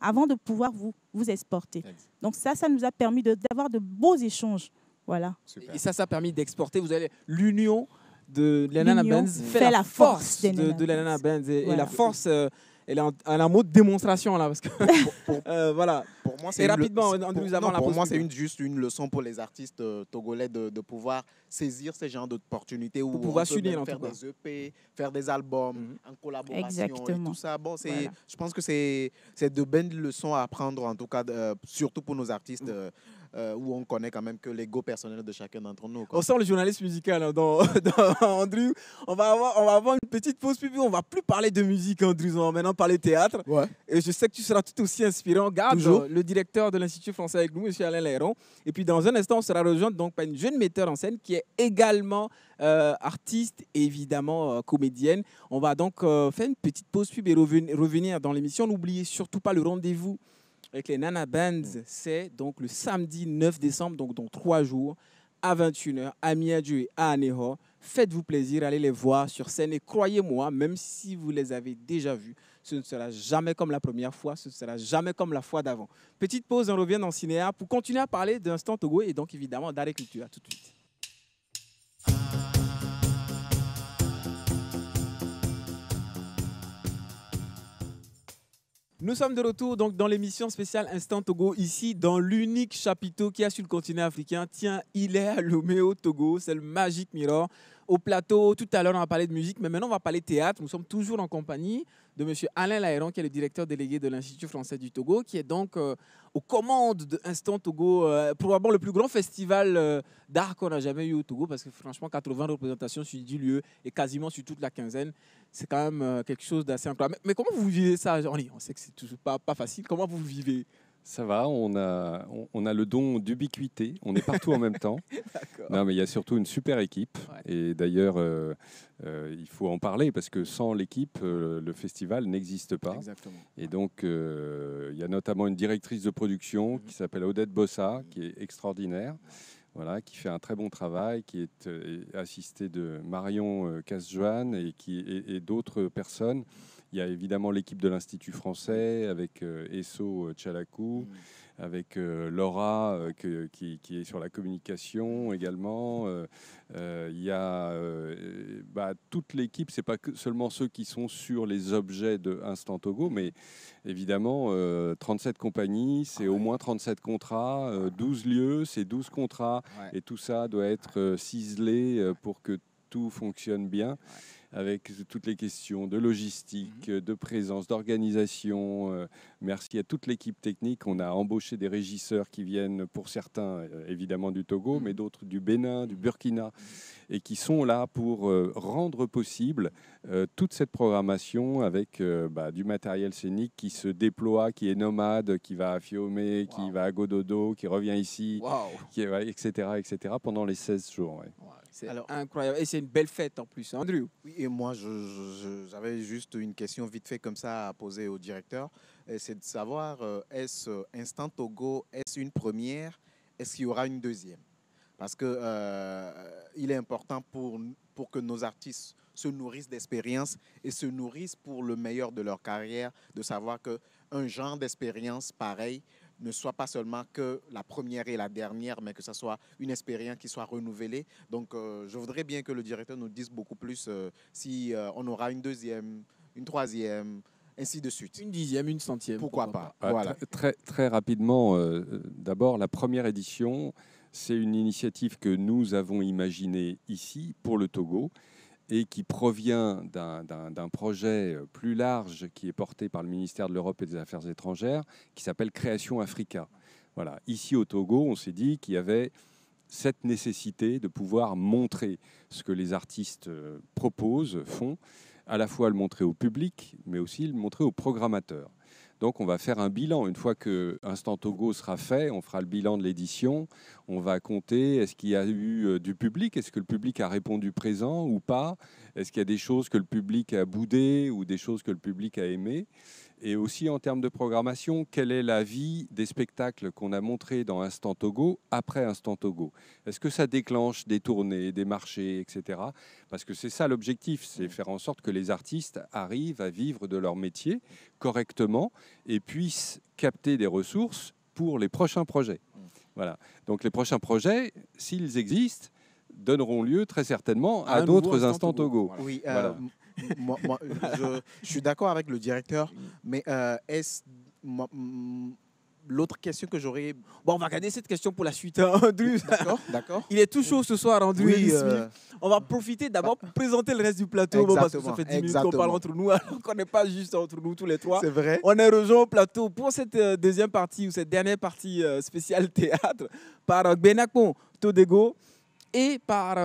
avant de pouvoir vous exporter. Donc ça nous a permis d'avoir de beaux échanges. Voilà. Et ça a permis d'exporter. Vous avez l'union de l'Enana Benz fait la force de l'Enana Benz. Et la force, elle a un mot de démonstration là. Parce que voilà. Pour moi, c'est rapidement, pour moi, c'est juste une leçon pour les artistes togolais de pouvoir saisir ces genres d'opportunités où pouvoir on peut s'unir, faire des EP, faire des albums en collaboration. Exactement. Et tout ça. Bon, je pense que c'est de belles leçons à apprendre, en tout cas, surtout pour nos artistes. Où on connaît quand même que l'ego personnel de chacun d'entre nous. On sent le journaliste musical hein, dans Andrew. On va avoir une petite pause publique. On ne va plus parler de musique, Andrew. On va maintenant parler théâtre. Ouais. Et je sais que tu seras tout aussi inspirant. Garde le directeur de l'Institut français avec nous, M. Alain Lairon. Et puis dans un instant, on sera rejoint donc par une jeune metteur en scène qui est également artiste et évidemment comédienne. On va donc faire une petite pause pub et revenir dans l'émission. N'oubliez surtout pas le rendez-vous avec les Nana Bands, c'est donc le samedi 9 décembre, donc dans 3 jours, à 21h, à Miadjo et à Aného. Faites-vous plaisir, allez les voir sur scène et croyez-moi, même si vous les avez déjà vus, ce ne sera jamais comme la première fois, ce ne sera jamais comme la fois d'avant. Petite pause, on revient dans Cinéa pour continuer à parler d'Instant Togo et donc évidemment d'art et culture. À tout de suite. Nous sommes de retour donc dans l'émission spéciale Instant Togo, ici dans l'unique chapiteau qui a sur le continent africain. Tiens, il est à Lomé au Togo, c'est le Magic Mirror. Au plateau, tout à l'heure on a parlé de musique, mais maintenant on va parler théâtre. Nous sommes toujours en compagnie de M. Alain Lairon, qui est le directeur délégué de l'Institut français du Togo, qui est donc aux commandes d'Instant Togo, probablement le plus grand festival d'art qu'on a jamais eu au Togo, parce que franchement 80 représentations sur 10 lieux et quasiment sur toute la quinzaine. C'est quand même quelque chose d'assez incroyable. Mais comment vous vivez ça? On sait que c'est toujours pas facile. Comment vous vivez? Ça va, on a le don d'ubiquité, on est partout en même temps. Non, mais il y a surtout une super équipe. Ouais. Et d'ailleurs, il faut en parler parce que sans l'équipe, le festival n'existe pas. Exactement. Et donc, il y a notamment une directrice de production qui s'appelle Odette Bossa, qui est extraordinaire. Voilà, qui fait un très bon travail, qui est assistée de Marion Casjoane et d'autres personnes. Il y a évidemment l'équipe de l'Institut français avec Esso Tchalakou, avec Laura qui est sur la communication également. Il y a toute l'équipe, c'est pas seulement ceux qui sont sur les objets de Instant Togo, mais évidemment 37 compagnies, c'est au moins 37 contrats, 12 lieux, c'est 12 contrats, et tout ça doit être ciselé pour que tout fonctionne bien. Avec toutes les questions de logistique, de présence, d'organisation. Merci à toute l'équipe technique. On a embauché des régisseurs qui viennent, pour certains, évidemment du Togo, mais d'autres du Bénin, du Burkina, et qui sont là pour rendre possible toute cette programmation avec du matériel scénique qui se déploie, qui est nomade, qui va à Fiumé, qui va à Gododo, qui revient ici, etc., pendant les 16 jours. Ouais. C'est incroyable. Et c'est une belle fête en plus, Andrew. Oui, et moi, j'avais juste une question vite fait comme ça à poser au directeur. C'est de savoir, est-ce Instant Togo, est-ce une première? Est-ce qu'il y aura une deuxième? Parce que il est important pour que nos artistes se nourrissent d'expérience et se nourrissent pour le meilleur de leur carrière, de savoir qu'un genre d'expérience pareil ne soit pas seulement que la première et la dernière, mais que ce soit une expérience qui soit renouvelée. Donc, je voudrais bien que le directeur nous dise beaucoup plus si on aura une deuxième, une troisième, ainsi de suite. Une dixième, une centième. Pourquoi pas. Voilà. Très rapidement, d'abord, la première édition, c'est une initiative que nous avons imaginée ici pour le Togo et qui provient d'un projet plus large qui est porté par le ministère de l'Europe et des Affaires étrangères, qui s'appelle Création Africa. Voilà. Ici au Togo, on s'est dit qu'il y avait cette nécessité de pouvoir montrer ce que les artistes proposent, font, à la fois le montrer au public, mais aussi le montrer aux programmateurs. Donc on va faire un bilan. Une fois que Instant Togo sera fait, on fera le bilan de l'édition. On va compter, est-ce qu'il y a eu du public? Est-ce que le public a répondu présent ou pas? Est-ce qu'il y a des choses que le public a boudées ou des choses que le public a aimées? Et aussi en termes de programmation, quelle est la vie des spectacles qu'on a montrés dans Instant Togo après Instant Togo? Est-ce que ça déclenche des tournées, des marchés, etc. Parce que c'est ça l'objectif, c'est faire en sorte que les artistes arrivent à vivre de leur métier correctement et puissent capter des ressources pour les prochains projets. Voilà. Donc les prochains projets, s'ils existent, donneront lieu très certainement à d'autres Instant Togo. Oui, voilà. Moi, je suis d'accord avec le directeur, mais l'autre question que j'aurais... Bon, on va garder cette question pour la suite, hein, Andrew. D'accord. Il est tout chaud ce soir, Andrew. Oui, on va profiter d'abord pour présenter le reste du plateau, parce que ça fait 10 minutes qu'on parle entre nous, alors qu'on n'est pas juste entre nous tous les trois. C'est vrai. On est rejoint au plateau pour cette deuxième partie, ou cette dernière partie spéciale théâtre, par Gbenakpon Todego, et par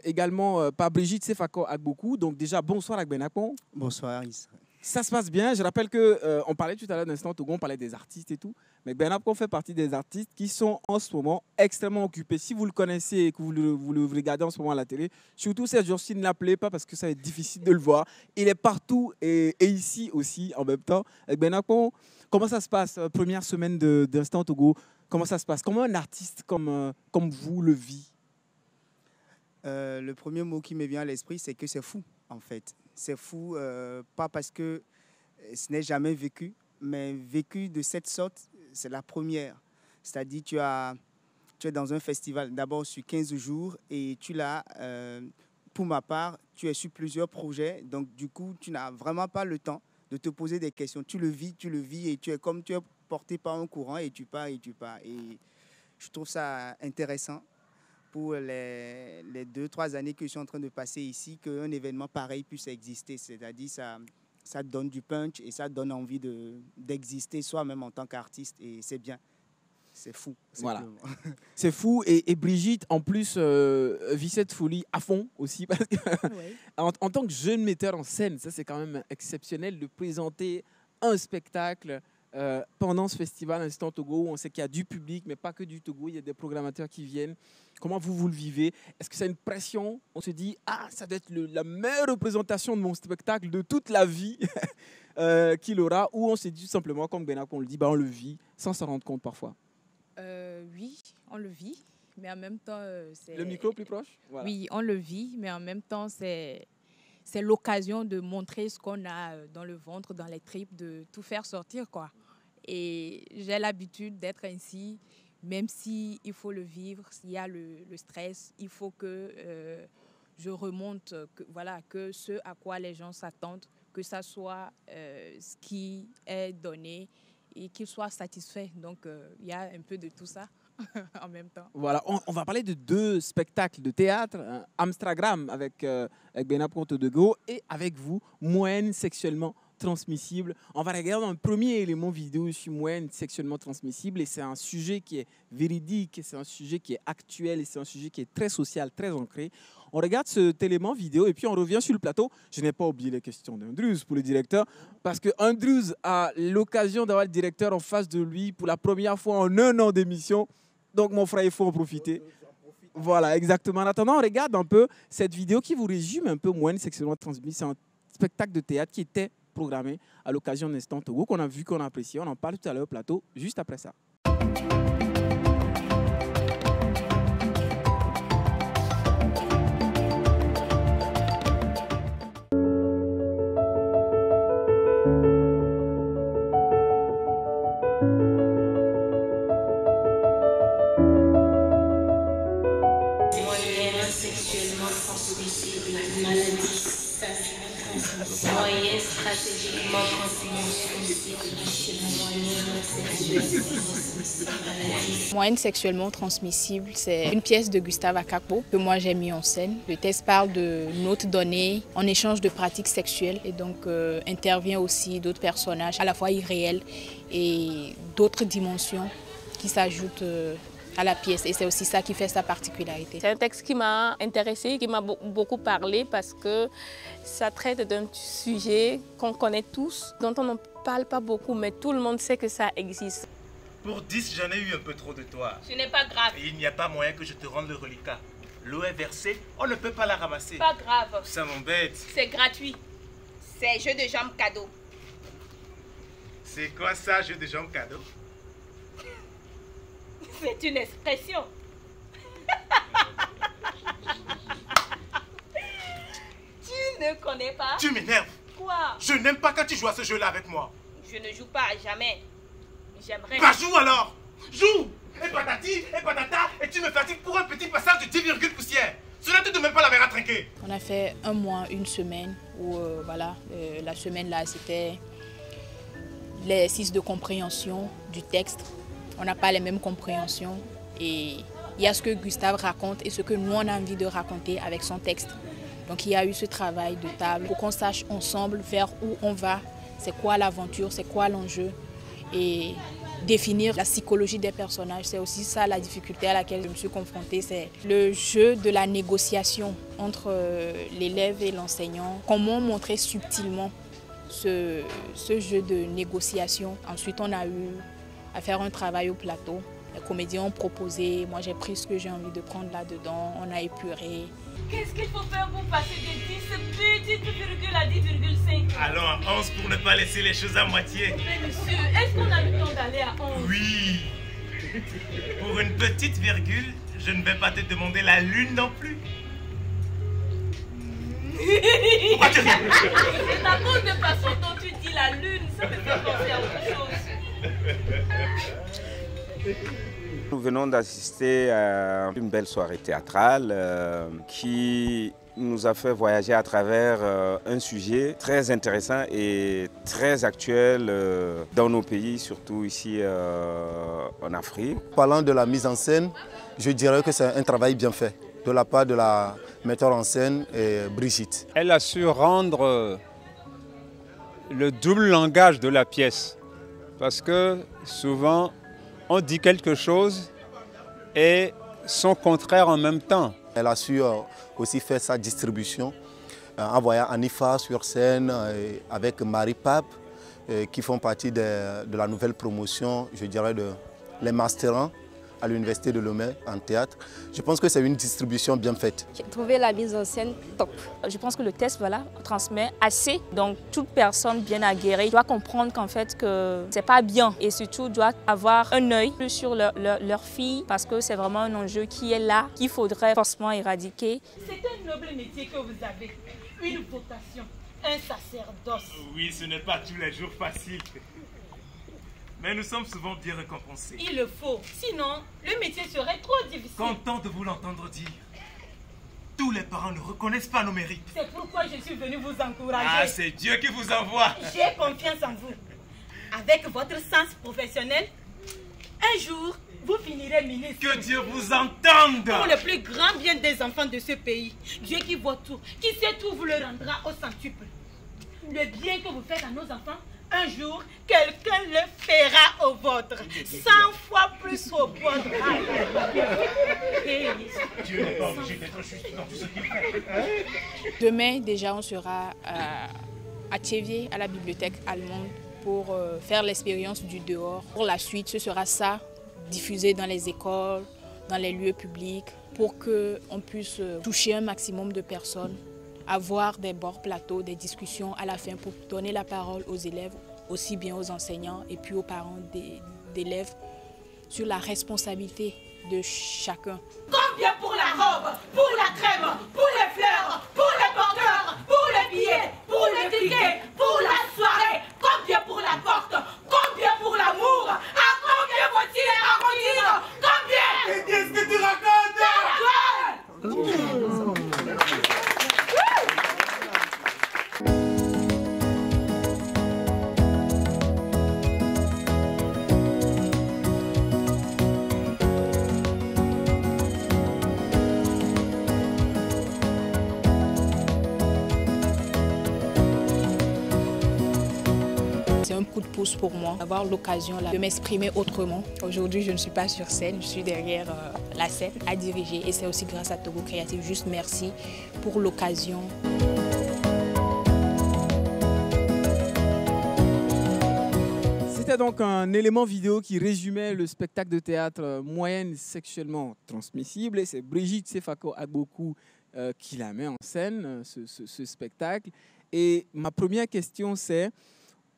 également par Brigitte Sefako Agbokou. Donc déjà, bonsoir Agbenakpon. Bonsoir Issa. Ça se passe bien. Je rappelle qu'on parlait tout à l'heure d'Instant Togo, on parlait des artistes et tout. Mais Gbenakpon fait partie des artistes qui sont en ce moment extrêmement occupés. Si vous le connaissez et que vous le regardez en ce moment à la télé, surtout ces jours-ci, ne l'appelez pas parce que ça va être difficile de le voir. Il est partout et ici aussi en même temps. Gbenakpon, comment ça se passe? Première semaine d'Instant Togo, comment ça se passe? Comment un artiste comme vous le vit? Le premier mot qui me vient à l'esprit, c'est que c'est fou, en fait. C'est fou, pas parce que ce n'est jamais vécu, mais vécu de cette sorte, c'est la première. C'est-à-dire, tu es dans un festival, d'abord sur 15 jours, et tu l'as, pour ma part, tu es sur plusieurs projets, donc du coup, tu n'as vraiment pas le temps de te poser des questions. Tu le vis, et tu es porté par un courant, et tu pars. Et je trouve ça intéressant pour les 2-3 années que je suis en train de passer ici, qu'un événement pareil puisse exister. C'est-à-dire ça donne du punch et ça donne envie d'exister soi-même en tant qu'artiste. Et c'est bien. C'est fou. Voilà. C'est fou. Et Brigitte, en plus, vit cette folie à fond aussi. Parce que oui. en tant que jeune metteur en scène, ça c'est quand même exceptionnel de présenter un spectacle pendant ce festival Instant Togo, où on sait qu'il y a du public, mais pas que du Togo, il y a des programmateurs qui viennent. Comment vous le vivez? Est-ce que c'est une pression? On se dit, ça doit être la meilleure représentation de mon spectacle de toute la vie qu'il aura, ou on se dit simplement, comme Gbenakpon le dit, on le vit sans s'en rendre compte parfois? Oui, on le vit, mais en même temps... c'est... Le micro plus proche? Voilà. Oui, on le vit, mais en même temps, c'est l'occasion de montrer ce qu'on a dans le ventre, dans les tripes, de tout faire sortir, quoi. Et j'ai l'habitude d'être ainsi, même s'il faut le vivre, s'il y a le stress, il faut que je remonte, que ce à quoi les gens s'attendent, que ça soit ce qui est donné et qu'ils soient satisfaits. Donc, il y a un peu de tout ça en même temps. Voilà, on va parler de 2 spectacles de théâtre, hein, Amstragram avec Gbenakpon Todego et avec vous, Moyenne sexuellement transmissible. On va regarder un premier élément vidéo sur moyenne sexuellement transmissible et c'est un sujet qui est véridique, c'est un sujet qui est actuel et c'est un sujet qui est très social, très ancré. On regarde cet élément vidéo et puis on revient sur le plateau. Je n'ai pas oublié les questions d'Andrews pour le directeur parce que Andrews a l'occasion d'avoir le directeur en face de lui pour la première fois en 1 an d'émission. Donc mon frère, il faut en profiter. Voilà, exactement. En attendant, on regarde un peu cette vidéo qui vous résume un peu moyenne sexuellement transmissible. C'est un spectacle de théâtre qui était programmé à l'occasion d'Instant Togo, qu'on a vu, qu'on a apprécié. On en parle tout à l'heure au plateau, juste après ça. Moyenne sexuellement transmissible. transmissible, maladie stationnaire transmissible, moyen stratégiquement transmissible, Moyen sexuellement transmissible, c'est une pièce de Gustave Akakpo que moi j'ai mis en scène. Le texte parle de notes données en échange de pratiques sexuelles et donc intervient aussi d'autres personnages à la fois irréels et d'autres dimensions qui s'ajoutent à la pièce, et c'est aussi ça qui fait sa particularité. C'est un texte qui m'a intéressée, qui m'a beaucoup parlé parce que ça traite d'un sujet qu'on connaît tous, dont on ne parle pas beaucoup, mais tout le monde sait que ça existe. Pour 10, j'en ai eu un peu trop de toi. Ce n'est pas grave. Et il n'y a pas moyen que je te rende le reliquat. L'eau est versée, on ne peut pas la ramasser. Pas grave. Ça m'embête. C'est gratuit. C'est jeu de jambes cadeau. C'est quoi ça, jeu de jambes cadeau? C'est une expression. Tu ne connais pas? Tu m'énerves. Quoi? Je n'aime pas quand tu joues à ce jeu-là avec moi. Je ne joue pas, jamais. J'aimerais... Bah joue alors. Joue. Et patati, et patata, et tu me fatigues pour un petit passage de 10 virgules poussière. Cela ne te donne même pas la verre à trinquer. On a fait un mois, une semaine, où la semaine là c'était l'exercice de compréhension du texte. On n'a pas les mêmes compréhensions et il y a ce que Gustave raconte et ce que nous on a envie de raconter avec son texte. Donc il y a eu ce travail de table pour qu'on sache ensemble vers où on va, c'est quoi l'aventure, c'est quoi l'enjeu et définir la psychologie des personnages. C'est aussi ça la difficulté à laquelle je me suis confrontée, c'est le jeu de la négociation entre l'élève et l'enseignant. Comment montrer subtilement ce jeu de négociation. Ensuite on a eu à faire un travail au plateau. Les comédiens ont proposé, moi j'ai pris ce que j'ai envie de prendre là-dedans, on a épuré. Qu'est-ce qu'il faut faire pour passer de 10 petites virgules à 10,5? Allons à 11 pour ne pas laisser les choses à moitié. Mais monsieur, est-ce qu'on a le temps d'aller à 11? Oui. Pour une petite virgule, je ne vais pas te demander la lune non plus. Pourquoi tu ris? C'est à cause de façon dont tu dis la lune, ça me fait penser à autre chose. Nous venons d'assister à une belle soirée théâtrale qui nous a fait voyager à travers un sujet très intéressant et très actuel dans nos pays, surtout ici en Afrique. Parlant de la mise en scène, je dirais que c'est un travail bien fait de la part de la metteur en scène Brigitte. Elle a su rendre le double langage de la pièce. Parce que souvent, on dit quelque chose et son contraire en même temps. Elle a su aussi faire sa distribution en voyant Anifa sur scène avec Marie Pape qui font partie de la nouvelle promotion, je dirais, de Les Masterants à l'Université de Lomé en théâtre. Je pense que c'est une distribution bien faite. J'ai trouvé la mise en scène top. Je pense que le texte transmet assez. Donc toute personne bien aguerrie doit comprendre qu'en fait que c'est pas bien et surtout doit avoir un œil sur leur fille parce que c'est vraiment un enjeu qui est là, qu'il faudrait forcément éradiquer. C'est un noble métier que vous avez, une vocation, un sacerdoce. Oui, ce n'est pas tous les jours facile. Mais nous sommes souvent bien récompensés. Il le faut, sinon le métier serait trop difficile. Content de vous l'entendre dire. Tous les parents ne reconnaissent pas nos mérites. C'est pourquoi je suis venue vous encourager. Ah, c'est Dieu qui vous envoie. J'ai confiance en vous. Avec votre sens professionnel, un jour, vous finirez ministre. Que Dieu vous entende. Pour le plus grand bien des enfants de ce pays, Dieu qui voit tout, qui sait tout, vous le rendra au centuple. Le bien que vous faites à nos enfants, un jour, quelqu'un le fera au vôtre. 100 fois plus au vôtre. Dieu n'est pas obligé d'être juste dans tout ce qu'il fait. Demain, déjà, on sera à Thiévier, à la bibliothèque allemande, pour faire l'expérience du dehors. Pour la suite, ce sera ça, diffusé dans les écoles, dans les lieux publics, pour qu'on puisse toucher un maximum de personnes, avoir des bords plateaux, des discussions à la fin pour donner la parole aux élèves, aussi bien aux enseignants et puis aux parents d'élèves sur la responsabilité de chacun. Combien pour la robe, pour la crème, pour les fleurs, pour les porteurs, pour les billets, pour les tickets, pour la soirée? Combien pour la porte? Combien pour l'amour? À combien faut-il arrondir? Combien? Qu'est-ce que tu racontes? c'est un coup de pouce pour moi, d'avoir l'occasion de m'exprimer autrement. Aujourd'hui, je ne suis pas sur scène, je suis derrière la scène à diriger et c'est aussi grâce à Togo Créatif. Juste merci pour l'occasion. C'était donc un élément vidéo qui résumait le spectacle de théâtre Moyenne sexuellement transmissible. Et c'est Brigitte Sefako Agbokou qui la met en scène, ce spectacle. Et ma première question, c'est,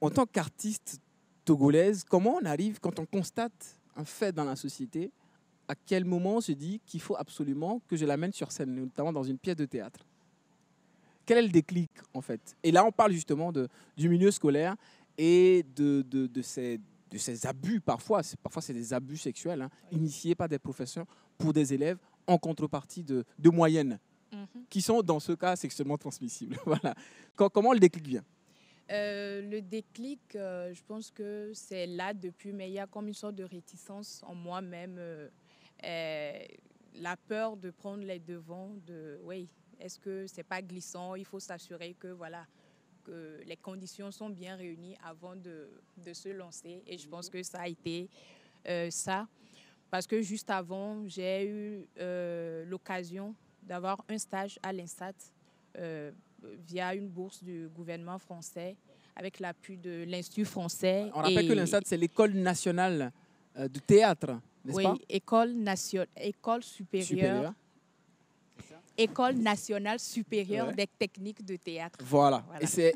en tant qu'artiste togolaise, comment on arrive, quand on constate un fait dans la société, à quel moment on se dit qu'il faut absolument que je l'amène sur scène, notamment dans une pièce de théâtre? Quel est le déclic, en fait? Et là, on parle justement du milieu scolaire et de ces abus, parfois c'est des abus sexuels, hein, initiés par des professeurs pour des élèves en contrepartie de moyennes, qui sont dans ce cas sexuellement transmissibles. Voilà. Comment le déclic vient? Le déclic, je pense que c'est là depuis, mais il y a comme une sorte de réticence en moi-même, la peur de prendre les devants, oui, est-ce que c'est pas glissant, il faut s'assurer que voilà, que les conditions sont bien réunies avant de se lancer. Et je pense que ça a été ça. Parce que juste avant, j'ai eu l'occasion d'avoir un stage à l'INSAT via une bourse du gouvernement français avec l'appui de l'Institut français. On rappelle que l'INSAT, c'est l'école nationale de théâtre, n'est-ce pas? Oui, école supérieure. École nationale supérieure des techniques de théâtre. Voilà. Et c'est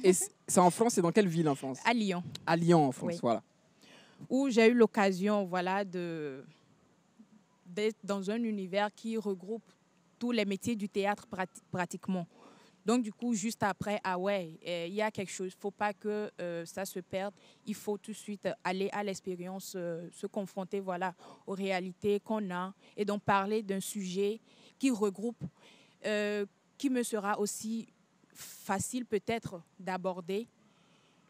en France, c'est dans quelle ville en France? À Lyon. À Lyon, en France, oui. Voilà. Où j'ai eu l'occasion, voilà, d'être dans un univers qui regroupe tous les métiers du théâtre pratiquement. Donc, du coup, juste après, il y a quelque chose. Il ne faut pas que ça se perde. Il faut tout de suite aller à l'expérience, se confronter, voilà, aux réalités qu'on a et donc parler d'un sujet qui regroupe, qui me sera aussi facile peut-être d'aborder.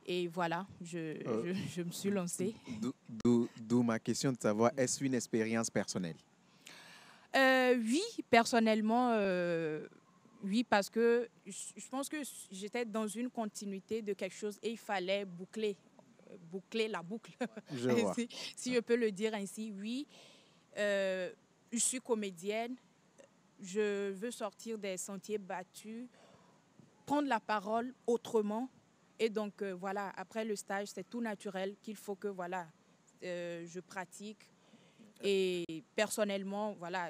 Et voilà, je me suis lancée. D'où ma question de savoir, est-ce une expérience personnelle? Oui, personnellement, oui, parce que je pense que j'étais dans une continuité de quelque chose et il fallait boucler la boucle. Je vois. si je peux le dire ainsi, oui. Je suis comédienne. Je veux sortir des sentiers battus, prendre la parole autrement. Et donc, voilà, après le stage, c'est tout naturel qu'il faut que, voilà, je pratique. Et personnellement, voilà,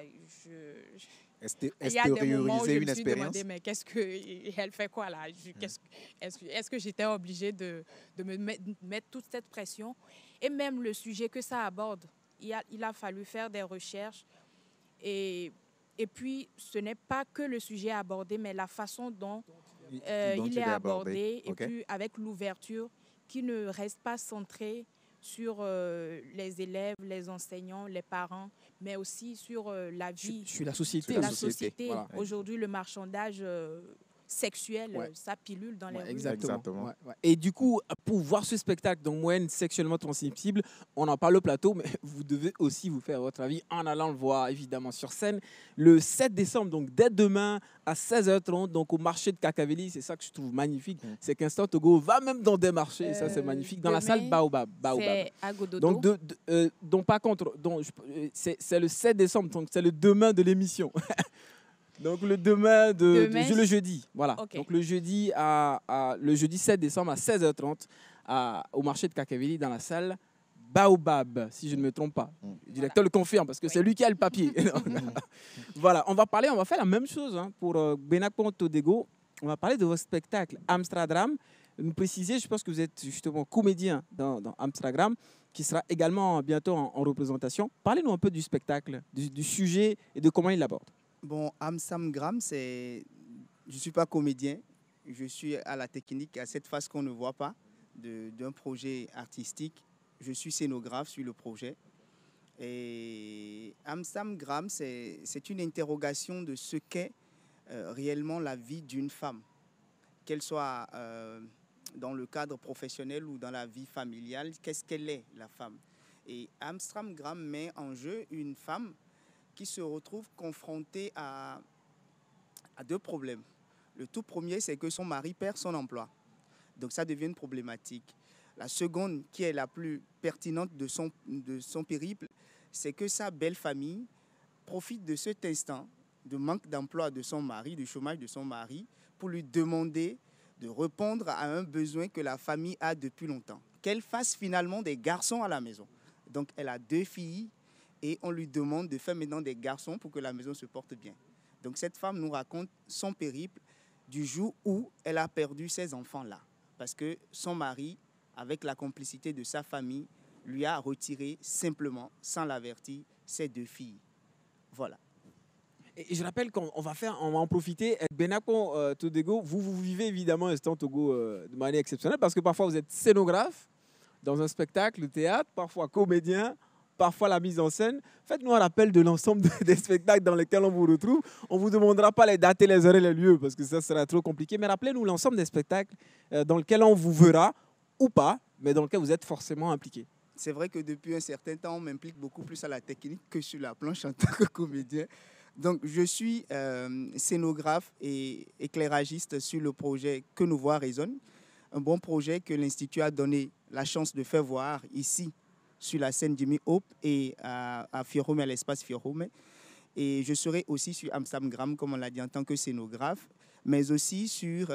extérioriser une expérience. Demandé, mais qu'est-ce qu'elle fait quoi là? Est-ce que j'étais obligée de me mettre toute cette pression? Et même le sujet que ça aborde, il a fallu faire des recherches. Et puis, ce n'est pas que le sujet abordé, mais la façon dont il est abordé. Et puis, avec l'ouverture qui ne reste pas centrée sur les élèves, les enseignants, les parents, mais aussi sur la vie. Sur la société. Sur la société. Voilà. Aujourd'hui, le marchandage sexuel, ça pilule dans les rues. Exactement. Ouais. Et du coup, pour voir ce spectacle, donc Moyenne sexuellement transmissible, on en parle au plateau, mais vous devez aussi vous faire votre avis en allant le voir évidemment sur scène le 7 décembre, donc dès demain à 16h30, donc au marché de Kakaveli. C'est ça que je trouve magnifique, c'est qu'Instant Togo va même dans des marchés, et ça c'est magnifique, dans la salle Baobab. C'est à Gododo. Donc par contre, c'est le 7 décembre, donc c'est le demain de l'émission. Donc le demain le jeudi, voilà. Okay. Donc le jeudi 7 décembre à 16h30 au marché de Kakaveli dans la salle Baobab, si je ne me trompe pas. Le directeur le confirme parce que c'est lui qui a le papier. Voilà, on va faire la même chose pour Benakpon Todego. On va parler de votre spectacle Amsterdam. Nous préciser, je pense que vous êtes justement comédien dans Amsterdam, qui sera également bientôt en représentation. Parlez-nous un peu du spectacle, du sujet et de comment il l'aborde. Bon, Amsterdam, je ne suis pas comédien, je suis à la technique, à cette phase qu'on ne voit pas d'un projet artistique. Je suis scénographe sur le projet. Et Amsterdam, c'est une interrogation de ce qu'est réellement la vie d'une femme, qu'elle soit dans le cadre professionnel ou dans la vie familiale, qu'est-ce qu'elle est, la femme. Et Amsterdam met en jeu une femme qui se retrouve confrontée à deux problèmes. Le tout premier, c'est que son mari perd son emploi. Donc ça devient une problématique. La seconde, qui est la plus pertinente de son périple, c'est que sa belle famille profite de cet instant de manque d'emploi de son mari, du chômage de son mari, pour lui demander de répondre à un besoin que la famille a depuis longtemps. Qu'elle fasse finalement des garçons à la maison. Donc elle a 2 filles et on lui demande de faire maintenant des garçons pour que la maison se porte bien. Donc cette femme nous raconte son périple du jour où elle a perdu ses enfants-là. Parce que son mari, avec la complicité de sa famille, lui a retiré simplement, sans l'avertir, ses 2 filles. Voilà. Et je rappelle qu'on va en profiter. Benako Todego, vous vivez évidemment Instant Togo de manière exceptionnelle parce que parfois vous êtes scénographe dans un spectacle, le théâtre, parfois comédien, parfois la mise en scène. Faites-nous un rappel de l'ensemble des spectacles dans lesquels on vous retrouve. On ne vous demandera pas les dates, les heures et les lieux parce que ça sera trop compliqué. Mais rappelez-nous l'ensemble des spectacles dans lesquels on vous verra ou pas, mais dans lesquels vous êtes forcément impliqué. C'est vrai que depuis un certain temps, on m'implique beaucoup plus à la technique que sur la planche en tant que comédien. Donc, je suis scénographe et éclairagiste sur le projet Que nos voix résonnent, un bon projet que l'Institut a donné la chance de faire voir ici, sur la scène Jimmy Hope et à Fiorome, à l'espace Fiorome. Et je serai aussi sur Amsterdam, comme on l'a dit, en tant que scénographe, mais aussi sur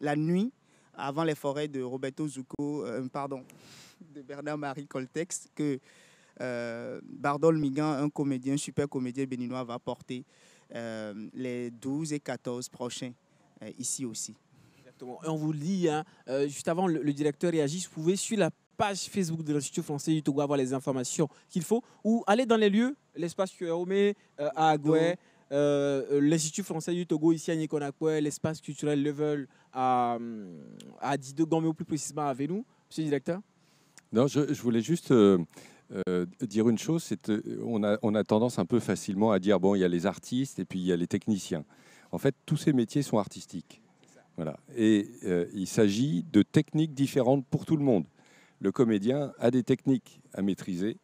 La nuit, avant les forêts de Roberto Zucco, de Bernard-Marie Coltex, que Bardol Migan, un comédien, super comédien béninois, va porter les 12 et 14 prochains ici aussi. Exactement. Et on vous le dit, hein, juste avant le directeur réagisse, vous pouvez suivre la page Facebook de l'Institut français du Togo, avoir les informations qu'il faut, ou aller dans les lieux, l'espace Fiorome à Agoué, l'Institut français du Togo ici à Nikonakwe, l'espace culturel Level à Dido Gomé, plus précisément à Vénou. Monsieur le directeur. Non, je voulais juste dire une chose, on a tendance un peu facilement à dire, bon, il y a les artistes et puis il y a les techniciens. En fait, tous ces métiers sont artistiques. Voilà. Et il s'agit de techniques différentes pour tout le monde. Le comédien a des techniques à maîtriser,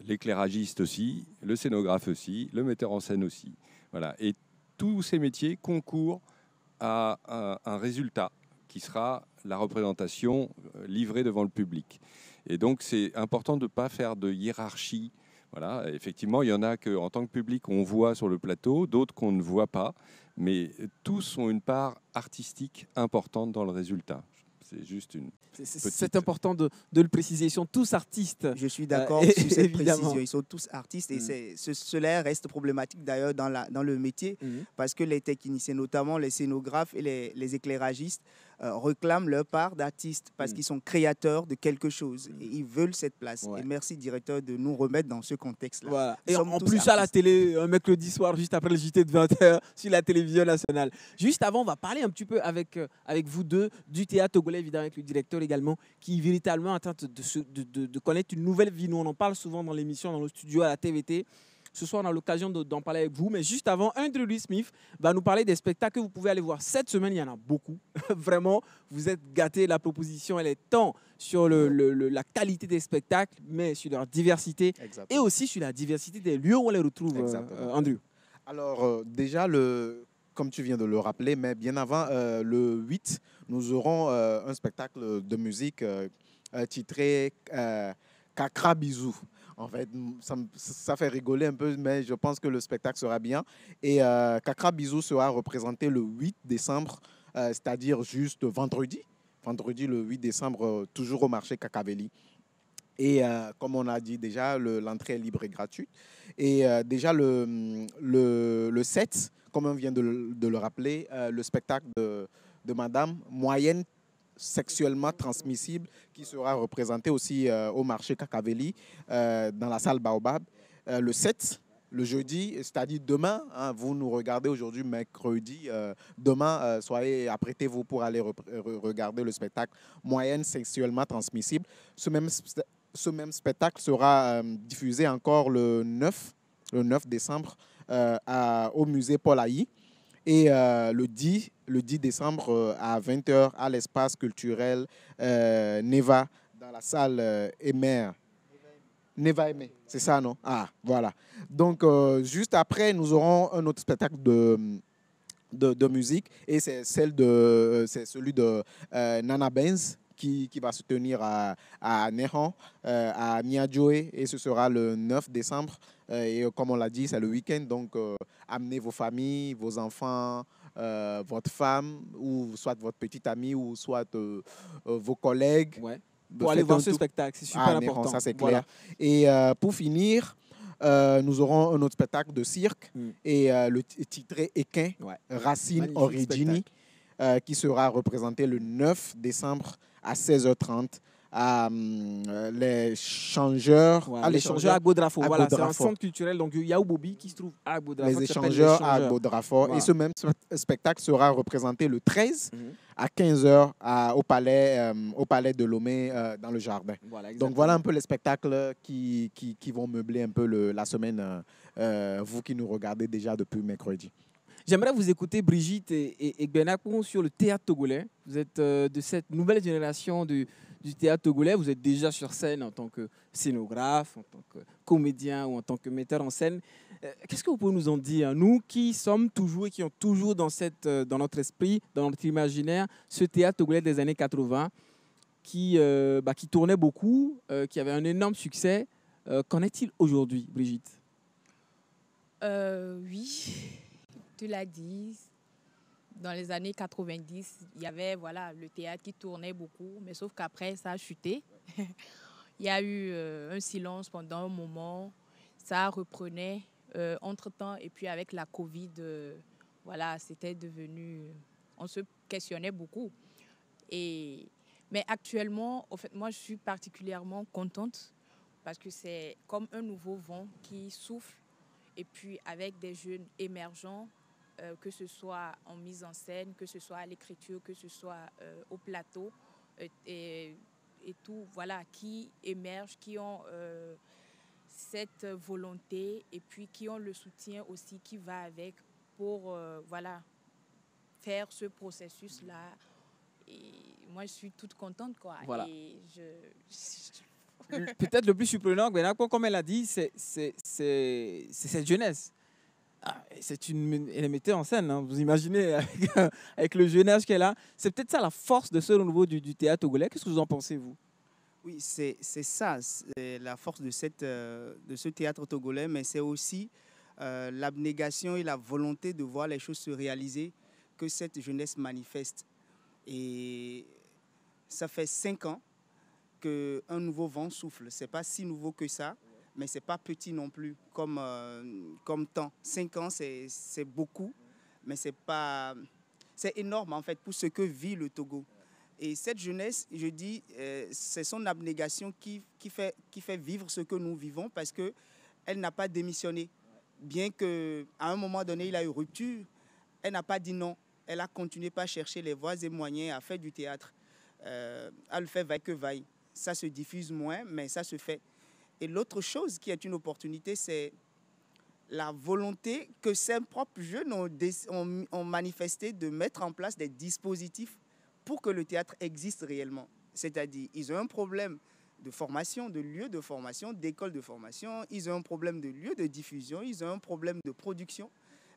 l'éclairagiste aussi, le scénographe aussi, le metteur en scène aussi. Voilà. Et tous ces métiers concourent à un résultat qui sera la représentation livrée devant le public. Et donc, c'est important de ne pas faire de hiérarchie. Voilà. Effectivement, il y en a qu'en tant que public, on voit sur le plateau, d'autres qu'on ne voit pas, mais tous ont une part artistique importante dans le résultat. C'est juste une C'est important de le préciser. Ils sont tous artistes. Je suis d'accord sur cette précision. Ils sont tous artistes et cela reste problématique d'ailleurs dans le métier parce que les techniciens, notamment les scénographes et les éclairagistes, réclament leur part d'artistes parce qu'ils sont créateurs de quelque chose et ils veulent cette place. Et merci, directeur, de nous remettre dans ce contexte-là. Voilà. Et en plus, à la télé, un mercredi soir, juste après le JT de 20h sur la télévision nationale. Juste avant, on va parler un petit peu avec vous deux du théâtre togolais, évidemment, avec le directeur également, qui est véritablement en train de connaître une nouvelle vie. Nous, on en parle souvent dans l'émission, dans le studio, à la TVT. Ce soir, on a l'occasion d'en parler avec vous. Mais juste avant, Andrew Louis Smith va nous parler des spectacles que vous pouvez aller voir cette semaine. Il y en a beaucoup. Vraiment, vous êtes gâtés. La proposition, elle est tant sur la qualité des spectacles, mais sur leur diversité. Exactement. Et aussi sur la diversité des lieux où on les retrouve, Andrew. Alors, déjà, comme tu viens de le rappeler, mais bien avant, le 8, nous aurons un spectacle de musique titré Kakra Bisou. En fait, ça fait rigoler un peu, mais je pense que le spectacle sera bien. Et Kakra Bisou sera représenté le 8 décembre, c'est-à-dire juste vendredi. Vendredi, le 8 décembre, toujours au marché Kakaveli. Et comme on a dit déjà, l'entrée est libre et gratuite. Et déjà, le 7, comme on vient de le rappeler, le spectacle de Madame, moyenne sexuellement transmissible, qui sera représenté aussi au marché Kakaveli, dans la salle Baobab. Le 7, le jeudi, c'est-à-dire demain, hein, vous nous regardez aujourd'hui, mercredi, demain, apprêtez-vous pour aller regarder le spectacle moyenne sexuellement transmissible. Ce même spectacle sera diffusé encore le 9 décembre au musée Paul Haï. Et le 10 décembre à 20h à l'espace culturel Neva, dans la salle Emer. Neva Aimé, c'est ça, non? Ah, voilà. Donc, juste après, nous aurons un autre spectacle de musique et c'est celui de Nana Benz qui va se tenir à Néhan, à Niadjoé, et ce sera le 9 décembre. Et comme on l'a dit, c'est le week-end, donc amenez vos familles, vos enfants, votre femme, ou soit votre petite amie, ou soit vos collègues. Ouais. Pour aller voir ce spectacle, c'est super important. Ça, c'est clair. Et pour finir, nous aurons un autre spectacle de cirque, et le titré Équin, Racine Origini, qui sera représenté le 9 décembre à 16h30 à les changeurs. Les changeurs à Agbo-Drafo. Voilà, c'est un centre culturel. Donc, il y a Bobi qui se trouve à Agbo-Drafo. Les échangeurs à Agbo-Drafo. Voilà. Et ce même spectacle sera représenté le 13 à 15h au palais de Lomé dans le jardin. Voilà, donc, voilà un peu les spectacles qui vont meubler un peu la semaine, vous qui nous regardez déjà depuis mercredi. J'aimerais vous écouter, Brigitte et Gbenakon, sur le théâtre togolais. Vous êtes de cette nouvelle génération du théâtre togolais. Vous êtes déjà sur scène en tant que scénographe, en tant que comédien ou en tant que metteur en scène. Qu'est-ce que vous pouvez nous en dire, nous qui sommes toujours et qui ont toujours dans notre esprit, dans notre imaginaire, ce théâtre togolais des années 80 qui tournait beaucoup, qui avait un énorme succès. Qu'en est-il aujourd'hui, Brigitte? Oui. Tu l'as dit, dans les années 90, il y avait le théâtre qui tournait beaucoup, mais sauf qu'après, ça a chuté. Il y a eu un silence pendant un moment, ça reprenait entre-temps, et puis avec la Covid, c'était devenu... On se questionnait beaucoup. Mais actuellement, en fait, moi, je suis particulièrement contente parce que c'est comme un nouveau vent qui souffle, et puis avec des jeunes émergents, que ce soit en mise en scène, que ce soit à l'écriture, que ce soit au plateau, et tout, qui émergent, qui ont cette volonté et puis qui ont le soutien aussi qui va avec pour faire ce processus-là. Et moi, je suis toute contente, quoi. Voilà. Et Peut-être le plus surprenant, comme elle a dit, c'est cette jeunesse. Elle est mettée en scène, hein. Vous imaginez, avec le jeune âge qu'elle a. C'est peut-être ça la force de ce renouveau du théâtre togolais. Qu'est-ce que vous en pensez, vous? Oui, c'est ça, c'est la force de ce théâtre togolais, mais c'est aussi l'abnégation et la volonté de voir les choses se réaliser que cette jeunesse manifeste. Et ça fait 5 ans qu'un nouveau vent souffle. Ce n'est pas si nouveau que ça, mais ce n'est pas petit non plus comme temps. 5 ans, c'est beaucoup, mais c'est énorme en fait pour ce que vit le Togo. Et cette jeunesse, je dis, c'est son abnégation qui fait vivre ce que nous vivons parce qu'elle n'a pas démissionné. Bien qu'à un moment donné, il a eu rupture, elle n'a pas dit non. Elle a continué par chercher les voies et moyens à faire du théâtre, à le faire vaille que vaille. Ça se diffuse moins, mais ça se fait. Et l'autre chose qui est une opportunité, c'est la volonté que ces propres jeunes ont manifesté de mettre en place des dispositifs pour que le théâtre existe réellement. C'est-à-dire, ils ont un problème de formation, de lieu de formation, d'école de formation, ils ont un problème de lieu de diffusion, ils ont un problème de production,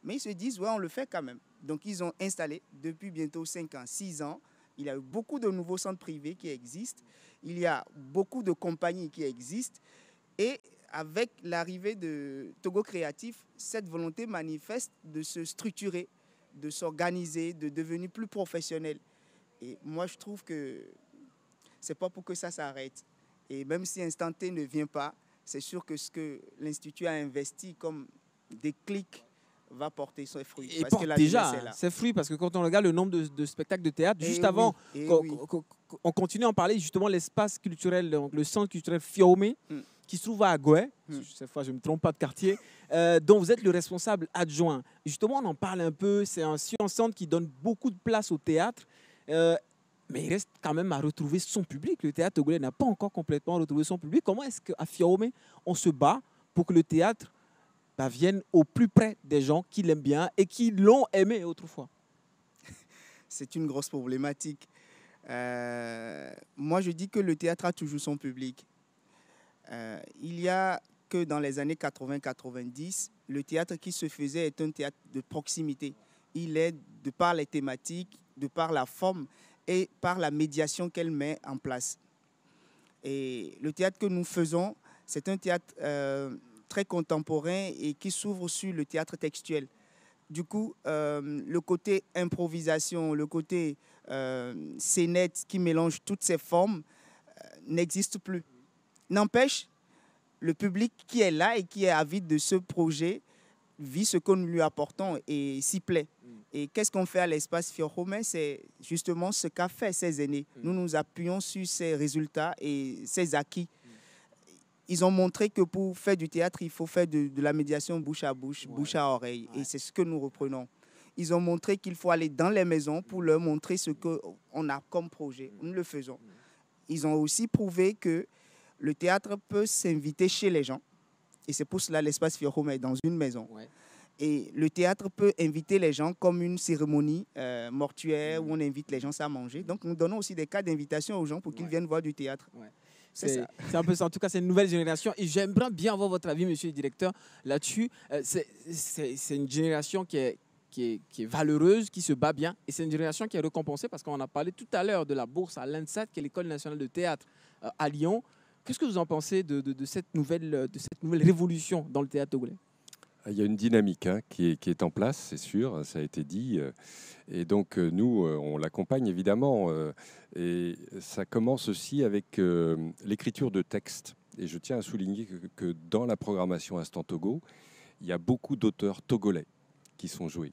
mais ils se disent, ouais, on le fait quand même. Donc, ils ont installé depuis bientôt 5 ans, 6 ans, il y a eu beaucoup de nouveaux centres privés qui existent, il y a beaucoup de compagnies qui existent, et avec l'arrivée de Togo Créatif, cette volonté manifeste de se structurer, de s'organiser, de devenir plus professionnel. Et moi, je trouve que ce n'est pas pour que ça s'arrête. Et même si Instant T ne vient pas, c'est sûr que ce que l'Institut a investi comme déclic va porter ses fruits. Et porte déjà ses fruits, parce que quand on regarde le nombre de spectacles de théâtre, juste avant, on continue à en parler, justement, l'espace culturel, donc le centre culturel Fiaomé, qui se trouve à Agoué, cette fois je ne me trompe pas de quartier, dont vous êtes le responsable adjoint. Justement, on en parle un peu, c'est un centre qui donne beaucoup de place au théâtre, mais il reste quand même à retrouver son public. Le théâtre togolais n'a pas encore complètement retrouvé son public. Comment est-ce qu'à Fiaomé, on se bat pour que le théâtre vienne au plus près des gens qui l'aiment bien et qui l'ont aimé autrefois? C'est une grosse problématique. Moi, je dis que le théâtre a toujours son public. Il y a que dans les années 80-90, le théâtre qui se faisait est un théâtre de proximité. Il est, de par les thématiques, de par la forme, et par la médiation qu'elle met en place. Et le théâtre que nous faisons, c'est un théâtre très contemporain et qui s'ouvre sur le théâtre textuel. Du coup, le côté improvisation, le côté scénette qui mélange toutes ces formes n'existe plus. N'empêche, le public qui est là et qui est avide de ce projet vit ce que nous lui apportons et s'y plaît. Et qu'est-ce qu'on fait à l'espace Fiorome? C'est justement ce qu'a fait ces aînés. Nous nous appuyons sur ces résultats et ces acquis. Ils ont montré que pour faire du théâtre, il faut faire de la médiation bouche à bouche, bouche à oreille. Et c'est ce que nous reprenons. Ils ont montré qu'il faut aller dans les maisons pour leur montrer ce qu'on a comme projet. Nous le faisons. Ils ont aussi prouvé que le théâtre peut s'inviter chez les gens. Et c'est pour cela l'espace Fiorome est dans une maison. Et le théâtre peut inviter les gens comme une cérémonie mortuaire où on invite les gens à manger. Donc nous donnons aussi des cas d'invitation aux gens pour qu'ils viennent voir du théâtre. C'est un peu ça. En tout cas, c'est une nouvelle génération. Et j'aimerais bien avoir votre avis, monsieur le directeur, là-dessus. C'est une génération qui est valeureuse, qui se bat bien. Et c'est une génération qui est récompensée parce qu'on a parlé tout à l'heure de la bourse à l'ENSAT, qui est l'École nationale de théâtre à Lyon. Qu'est-ce que vous en pensez de cette nouvelle révolution dans le théâtre togolais? Il y a une dynamique qui est en place, c'est sûr, ça a été dit. Et donc, nous, on l'accompagne évidemment. Et ça commence aussi avec l'écriture de textes. Et je tiens à souligner que dans la programmation Instant Togo, il y a beaucoup d'auteurs togolais qui sont joués.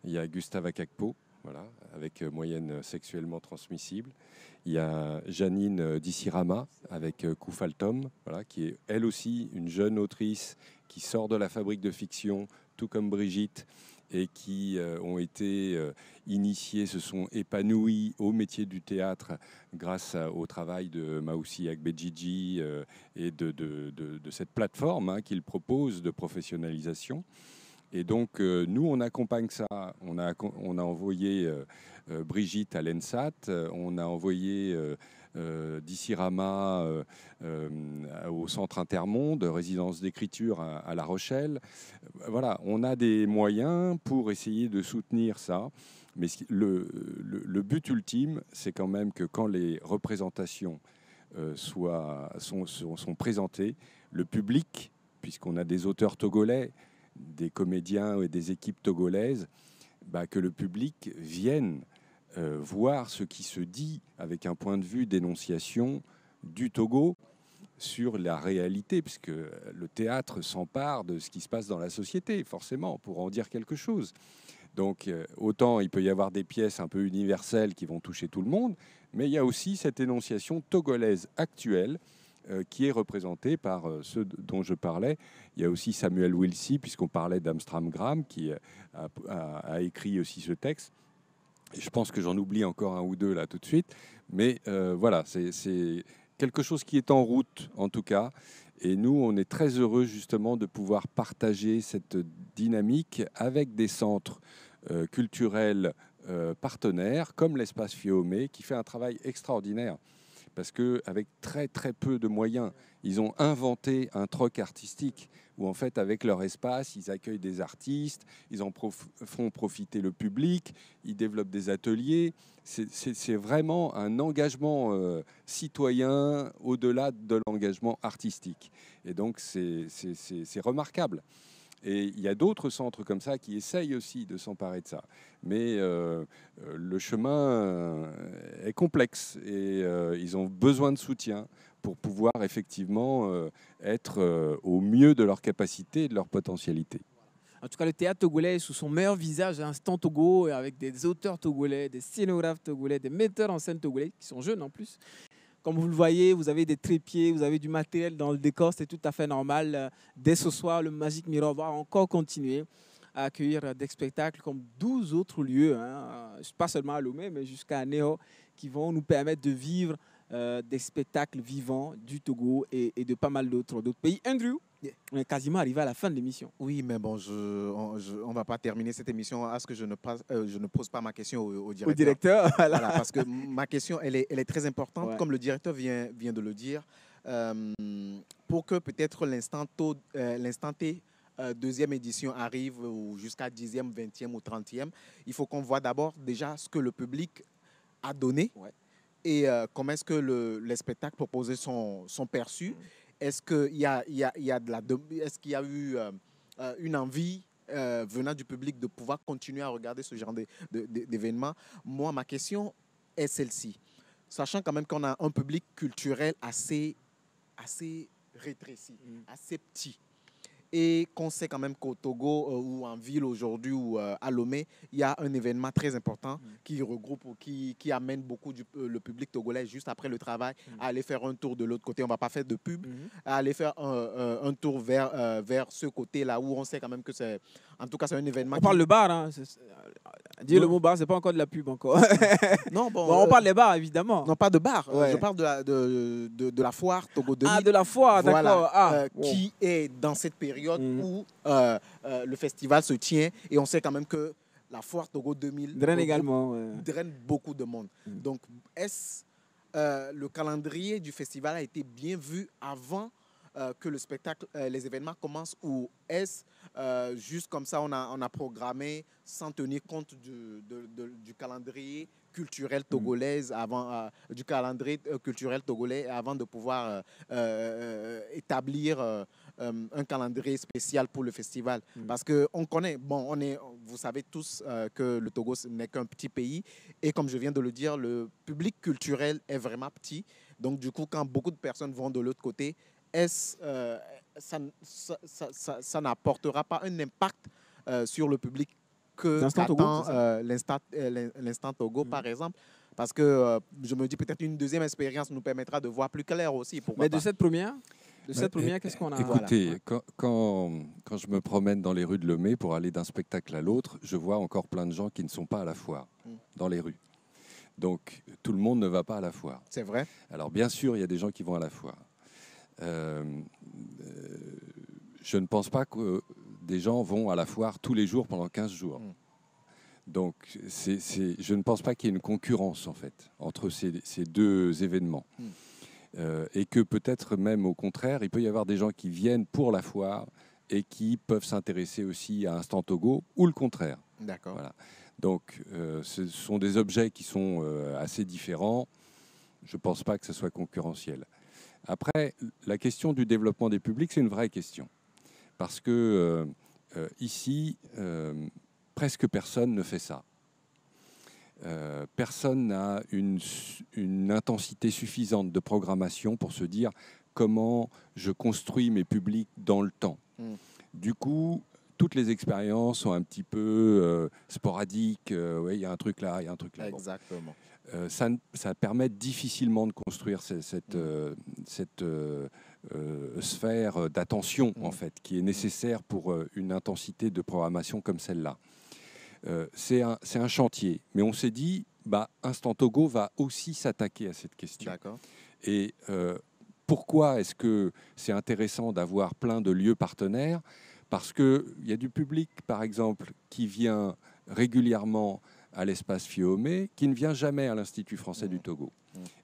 Il y a Gustave Akakpo, voilà, avec Moyenne sexuellement transmissible. Il y a Janine Dissirama avec Koufaltom, voilà, qui est elle aussi une jeune autrice qui sort de la fabrique de fiction, tout comme Brigitte, et qui ont été initiés, se sont épanouis au métier du théâtre grâce au travail de Maoussi Agbedjidji et de cette plateforme qu'il propose de professionnalisation. Et donc, nous, on accompagne ça. On a envoyé Brigitte à l'ENSAT, on a envoyé Dissirama au Centre Intermonde, résidence d'écriture à La Rochelle. Voilà, on a des moyens pour essayer de soutenir ça. Mais le but ultime, c'est quand même que quand les représentations sont présentées, le public, puisqu'on a des auteurs togolais, des comédiens et des équipes togolaises, que le public vienne voir ce qui se dit avec un point de vue d'énonciation du Togo sur la réalité, puisque le théâtre s'empare de ce qui se passe dans la société, forcément, pour en dire quelque chose. Donc, autant il peut y avoir des pièces un peu universelles qui vont toucher tout le monde, mais il y a aussi cette énonciation togolaise actuelle qui est représentée par ceux dont je parlais. Il y a aussi Samuel Wilsey, puisqu'on parlait d'Amstram Graham, qui a écrit aussi ce texte. Et je pense que j'en oublie encore un ou deux là tout de suite. Mais voilà, c'est quelque chose qui est en route, en tout cas. Et nous, on est très heureux justement de pouvoir partager cette dynamique avec des centres culturels partenaires, comme l'Espace Fiorome, qui fait un travail extraordinaire. Parce qu'avec très très peu de moyens, ils ont inventé un troc artistique où en fait avec leur espace, ils accueillent des artistes, ils en font profiter le public, ils développent des ateliers. C'est vraiment un engagement citoyen au-delà de l'engagement artistique. Et donc c'est remarquable. Et il y a d'autres centres comme ça qui essayent aussi de s'emparer de ça. Mais le chemin est complexe et ils ont besoin de soutien pour pouvoir effectivement être au mieux de leur capacité et de leur potentialité. En tout cas, le théâtre togolais est sous son meilleur visage, Instant Togo, avec des auteurs togolais, des scénographes togolais, des metteurs en scène togolais, qui sont jeunes en plus. Comme vous le voyez, vous avez des trépieds, vous avez du matériel dans le décor, c'est tout à fait normal. Dès ce soir, le Magic Mirror va encore continuer à accueillir des spectacles comme 12 autres lieux, pas seulement à Lomé, mais jusqu'à Néo, qui vont nous permettre de vivre des spectacles vivants du Togo et de pas mal d'autres pays. Andrew, on est quasiment arrivé à la fin de l'émission. Oui, mais bon, on ne va pas terminer cette émission à ce que je ne pose pas ma question au directeur. Au directeur, voilà. Voilà, parce que ma question, elle est très importante, ouais. Comme le directeur vient de le dire, pour que peut-être l'instant T, deuxième édition arrive, ou jusqu'à 10e, 20e ou 30e, il faut qu'on voit d'abord déjà ce que le public à donner et comment est-ce que les spectacles proposés sont perçus. Est-ce qu'il y a, est-ce qu'il y a eu une envie venant du public de pouvoir continuer à regarder ce genre d'événements? Moi, ma question est celle-ci. Sachant quand même qu'on a un public culturel assez rétréci, assez petit. Et qu'on sait quand même qu'au Togo ou en ville aujourd'hui ou à Lomé, il y a un événement très important qui regroupe ou qui amène beaucoup le public togolais juste après le travail à aller faire un tour de l'autre côté. On ne va pas faire de pub, à aller faire un tour vers ce côté-là où on sait quand même que c'est... En tout cas, c'est un événement... On parle de bar, hein. Dire le mot bar, c'est pas encore de la pub encore. Non, bon, on parle des bars, évidemment. Non, pas de bar. Ouais. Je parle de la foire Togo 2000. Ah, de la foire, d'accord. Voilà, qui est dans cette période où le festival se tient. Et on sait quand même que la foire Togo 2000 draine également. Draine beaucoup de monde. Donc, est-ce le calendrier du festival a été bien vu avant que le spectacle, les événements commencent, ou est-ce juste comme ça on a programmé sans tenir compte du calendrier culturel togolais du calendrier culturel togolais avant de pouvoir établir un calendrier spécial pour le festival? Parce que on connaît, vous savez tous que le Togo n'est qu'un petit pays et comme je viens de le dire, le public culturel est vraiment petit. Donc du coup, quand beaucoup de personnes vont de l'autre côté, ça n'apportera pas un impact sur le public que qu'attend l'instant Togo, par exemple. Parce que je me dis peut-être une deuxième expérience nous permettra de voir plus clair aussi. Mais de cette première, qu'est-ce qu'on a? Écoutez, quand je me promène dans les rues de Lomé pour aller d'un spectacle à l'autre, je vois encore plein de gens qui ne sont pas à la foire dans les rues. Donc tout le monde ne va pas à la foire. C'est vrai. Alors bien sûr, il y a des gens qui vont à la foire. Je ne pense pas que des gens vont à la foire tous les jours pendant 15 jours. Donc, je ne pense pas qu'il y ait une concurrence, en fait, entre ces deux événements. Et que peut-être même, au contraire, il peut y avoir des gens qui viennent pour la foire et qui peuvent s'intéresser aussi à Instant Togo, ou le contraire. D'accord. Voilà. Donc, ce sont des objets qui sont assez différents. Je ne pense pas que ce soit concurrentiel. Après, la question du développement des publics, c'est une vraie question. Parce que ici, presque personne ne fait ça. Personne n'a une intensité suffisante de programmation pour se dire comment je construis mes publics dans le temps. Du coup, toutes les expériences sont un petit peu sporadiques. Ouais, il y a un truc là, il y a un truc là. Exactement. Ça permet difficilement de construire cette sphère d'attention, en fait, qui est nécessaire pour une intensité de programmation comme celle-là. C'est un chantier, mais on s'est dit, Instant Togo va aussi s'attaquer à cette question. D'accord. Et pourquoi est-ce que c'est intéressant d'avoir plein de lieux partenaires? Parce qu'il y a du public, par exemple, qui vient régulièrement à l'espace Fiomé, qui ne vient jamais à l'Institut français du Togo.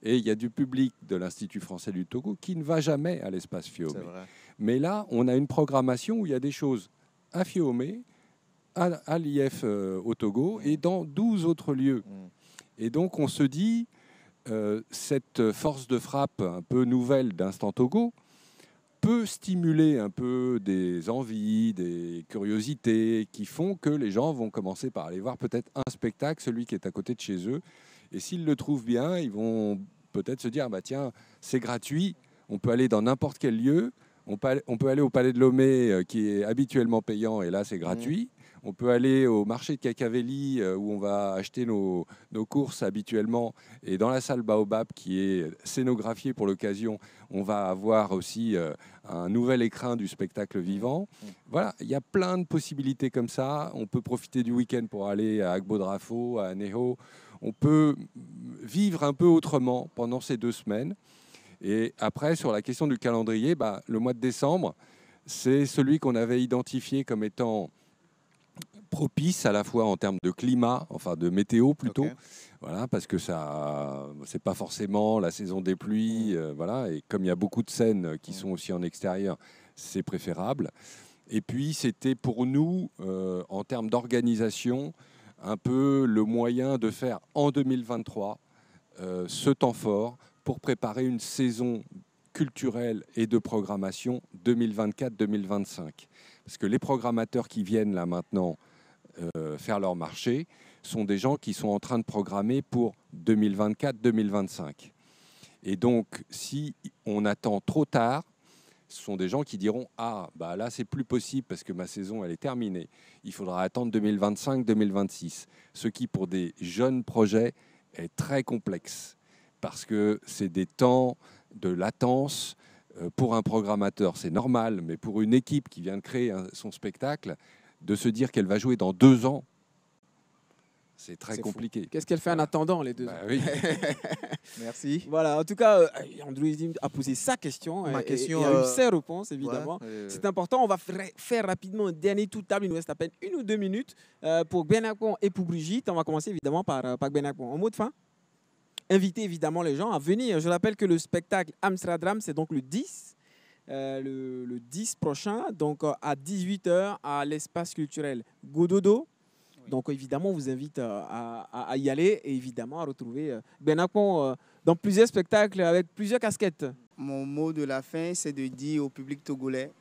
Et il y a du public de l'Institut français du Togo qui ne va jamais à l'espace Fiomé. Mais là, on a une programmation où il y a des choses à Fiomé, à l'IF au Togo et dans 12 autres lieux. Et donc, on se dit, cette force de frappe un peu nouvelle d'Instant Togo peut stimuler un peu des envies, des curiosités qui font que les gens vont commencer par aller voir peut-être un spectacle, celui qui est à côté de chez eux. Et s'ils le trouvent bien, ils vont peut-être se dire, tiens, c'est gratuit, on peut aller dans n'importe quel lieu, on peut aller au Palais de Lomé qui est habituellement payant et là c'est gratuit. On peut aller au marché de Cacavelli où on va acheter nos courses habituellement. Et dans la salle Baobab, qui est scénographiée pour l'occasion, on va avoir aussi un nouvel écrin du spectacle vivant. Voilà, il y a plein de possibilités comme ça. On peut profiter du week-end pour aller à Agbodrafo, à Neho. On peut vivre un peu autrement pendant ces 2 semaines. Et après, sur la question du calendrier, le mois de décembre, c'est celui qu'on avait identifié comme étant propice à la fois en termes de climat, enfin de météo plutôt, voilà, parce que ça, c'est pas forcément la saison des pluies, voilà, et comme il y a beaucoup de scènes qui sont aussi en extérieur, c'est préférable. Et puis c'était pour nous, en termes d'organisation, un peu le moyen de faire en 2023 ce temps fort pour préparer une saison culturelle et de programmation 2024-2025. Parce que les programmateurs qui viennent là maintenant faire leur marché sont des gens qui sont en train de programmer pour 2024-2025. Et donc, si on attend trop tard, ce sont des gens qui diront « Ah, bah là, c'est plus possible parce que ma saison, elle est terminée. Il faudra attendre 2025-2026. » Ce qui, pour des jeunes projets, est très complexe parce que c'est des temps de latence. Pour un programmateur, c'est normal, mais pour une équipe qui vient de créer son spectacle, de se dire qu'elle va jouer dans 2 ans, c'est très compliqué. Qu'est-ce qu'elle fait en attendant les 2 ans? Oui. Merci. Voilà, en tout cas, Andrew Izim a posé sa question. Ma question, et a eu ses réponses, évidemment. Ouais, c'est important. On va faire rapidement un dernier tour de table. Il nous reste à peine 1 ou 2 minutes pour Benakon et pour Brigitte. On va commencer évidemment par Benakon. En mot de fin, inviter évidemment les gens à venir. Je rappelle que le spectacle Amsterdam, c'est donc le 10. Le 10 prochain, donc à 18h à l'espace culturel Gododo. Donc évidemment, on vous invite à y aller et évidemment à retrouver Benakon dans plusieurs spectacles avec plusieurs casquettes. Mon mot de la fin, c'est de dire au public togolais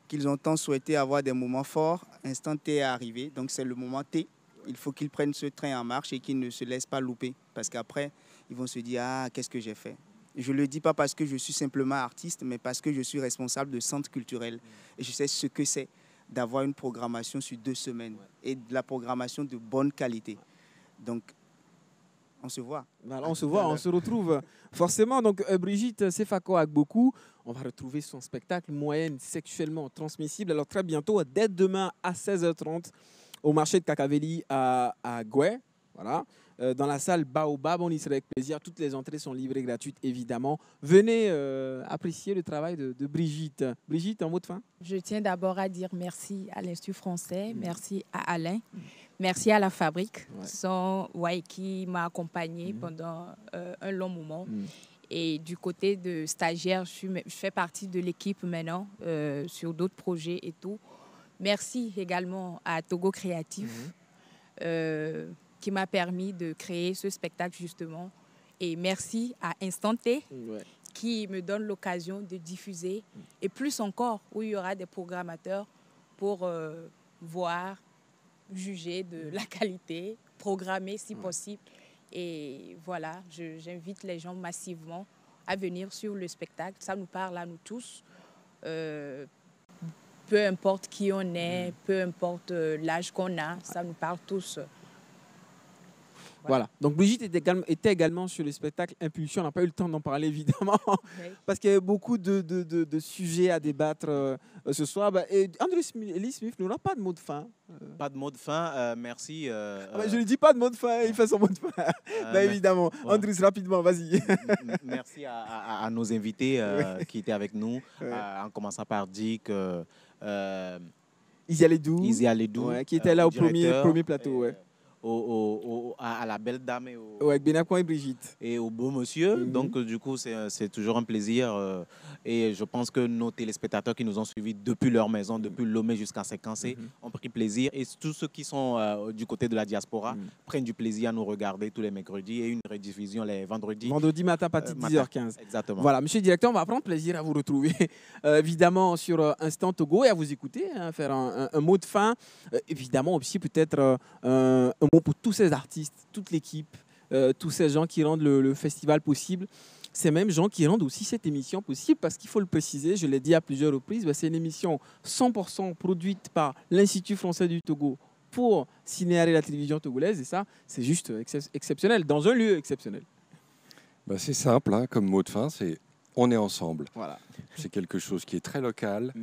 qu'ils ont tant souhaité avoir des moments forts. Instant T est arrivé, donc c'est le moment T. Il faut qu'ils prennent ce train en marche et qu'ils ne se laissent pas louper. Parce qu'après, ils vont se dire « Ah, qu'est-ce que j'ai fait ?» Je ne le dis pas parce que je suis simplement artiste, mais parce que je suis responsable de centre culturel. Et je sais ce que c'est d'avoir une programmation sur 2 semaines et de la programmation de bonne qualité. Donc, on se voit. Voilà, on se voit, on se retrouve forcément. Donc, Brigitte Sefako Agbokou, on va retrouver son spectacle Moyenne sexuellement transmissible. Alors, très bientôt, dès demain à 16h30, au marché de Kakaveli à Goué. Voilà. Dans la salle Baobab, on y serait avec plaisir. Toutes les entrées sont livrées gratuites, évidemment. Venez apprécier le travail de Brigitte. Brigitte, un mot de fin? Je tiens d'abord à dire merci à l'Institut français, merci à Alain, merci à la Fabrique, qui m'a accompagné pendant un long moment. Et du côté de stagiaire, je fais partie de l'équipe maintenant sur d'autres projets et tout. Merci également à Togo Créatif. Qui m'a permis de créer ce spectacle justement. Et merci à Instant T qui me donne l'occasion de diffuser. Et plus encore, où il y aura des programmateurs pour voir, juger de la qualité, programmer si possible. Et voilà, j'invite les gens massivement à venir sur le spectacle. Ça nous parle à nous tous. Peu importe qui on est, peu importe l'âge qu'on a, ça nous parle tous. Voilà. Donc Brigitte était également sur le spectacle Impulsion. On n'a pas eu le temps d'en parler, évidemment, parce qu'il y a beaucoup de sujets à débattre ce soir. Et Andrew Lee Smith n'aura pas de mot de fin. Pas de mot de fin, merci. Je ne lui dis pas de mot de fin, il fait son mot de fin. Évidemment. Bon. Andrew, rapidement, vas-y. Merci à nos invités qui étaient avec nous, en commençant par Dick. Izzy Aledou, qui était là au premier plateau. À la belle dame et avec Benakon et Brigitte. Et au beau monsieur. Donc, du coup, c'est toujours un plaisir. Et je pense que nos téléspectateurs qui nous ont suivis depuis leur maison, depuis Lomé jusqu'à Séquencé, ont pris plaisir. Et tous ceux qui sont du côté de la diaspora prennent du plaisir à nous regarder tous les mercredis et une rediffusion les vendredis. Vendredi matin, à partir de 10h15. Exactement. Voilà, monsieur le directeur, on va prendre plaisir à vous retrouver, évidemment, sur Instant Togo et à vous écouter, faire un mot de fin. Évidemment, aussi peut-être un mot pour tous ces artistes, toute l'équipe, tous ces gens qui rendent le festival possible. Ces mêmes gens qui rendent aussi cette émission possible, parce qu'il faut le préciser, je l'ai dit à plusieurs reprises, c'est une émission 100% produite par l'Institut français du Togo pour Cinéar et la télévision togolaise, et ça, c'est juste exceptionnel, dans un lieu exceptionnel. C'est simple, hein, comme mot de fin, c'est on est ensemble. Voilà. C'est quelque chose qui est très local,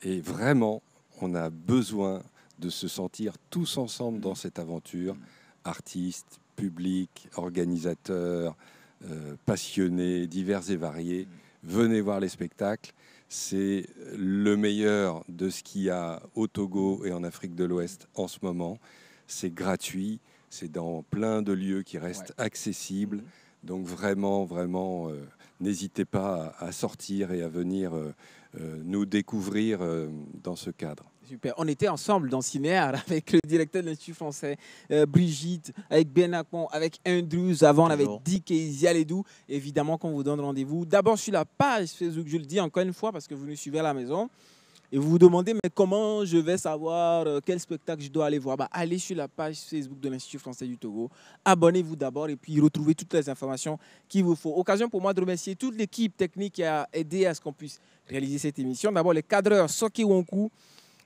et vraiment, on a besoin de se sentir tous ensemble dans cette aventure, artistes, publics, organisateurs, passionnés, divers et variés. Venez voir les spectacles. C'est le meilleur de ce qu'il y a au Togo et en Afrique de l'Ouest en ce moment. C'est gratuit, c'est dans plein de lieux qui restent accessibles. Donc vraiment, vraiment, n'hésitez pas à sortir et à venir nous découvrir dans ce cadre. Super. On était ensemble dans Cinéar avec le directeur de l'Institut français, Brigitte, avec Ben Akpon, avec Andrews. Avant, on avait Dick et Isialedou. Évidemment, qu'on vous donne rendez-vous. D'abord, sur la page Facebook, je le dis encore une fois parce que vous nous suivez à la maison. Et vous vous demandez, mais comment je vais savoir quel spectacle je dois aller voir? Allez sur la page Facebook de l'Institut français du Togo. Abonnez-vous d'abord et puis retrouvez toutes les informations qu'il vous faut. Occasion pour moi de remercier toute l'équipe technique qui a aidé à ce qu'on puisse réaliser cette émission. D'abord, les cadreurs Soki Wonku,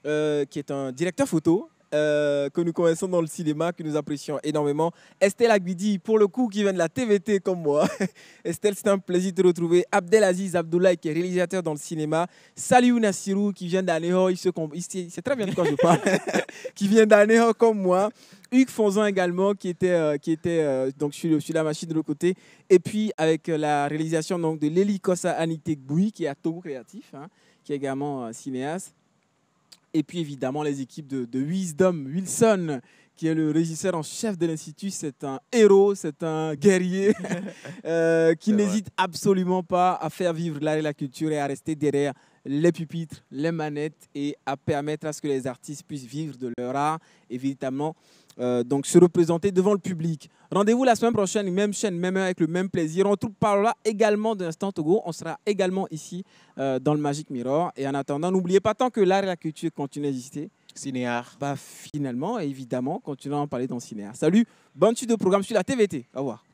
qui est un directeur photo que nous connaissons dans le cinéma, que nous apprécions énormément. Estelle Agbidi, pour le coup, qui vient de la TVT comme moi. Estelle, c'est un plaisir de te retrouver. Abdelaziz Abdoulaye, qui est réalisateur dans le cinéma. Saliou Nassirou, qui vient d'Aného, c'est très bien de quoi je parle, qui vient d'Aného comme moi. Hugues Fonzan également, qui était donc sur la machine de l'autre côté. Et puis, avec la réalisation donc, de Léli Kossa Anitek Boui, qui est à Togo Créatif, qui est également cinéaste. Et puis évidemment les équipes de Wisdom Wilson, qui est le régisseur en chef de l'Institut. C'est un héros, c'est un guerrier qui n'hésite absolument pas à faire vivre l'art et la culture et à rester derrière les pupitres, les manettes et à permettre à ce que les artistes puissent vivre de leur art et véritablement donc se représenter devant le public. Rendez-vous la semaine prochaine, même chaîne, même heure, avec le même plaisir. On parlera également d'Instant Togo. On sera également ici dans le Magic Mirror. Et en attendant, n'oubliez pas, tant que l'art et la culture continuent à exister, Cinéar, finalement, évidemment, continuons à en parler dans Cinéar. Salut, bonne suite de programme sur la TVT. Au revoir.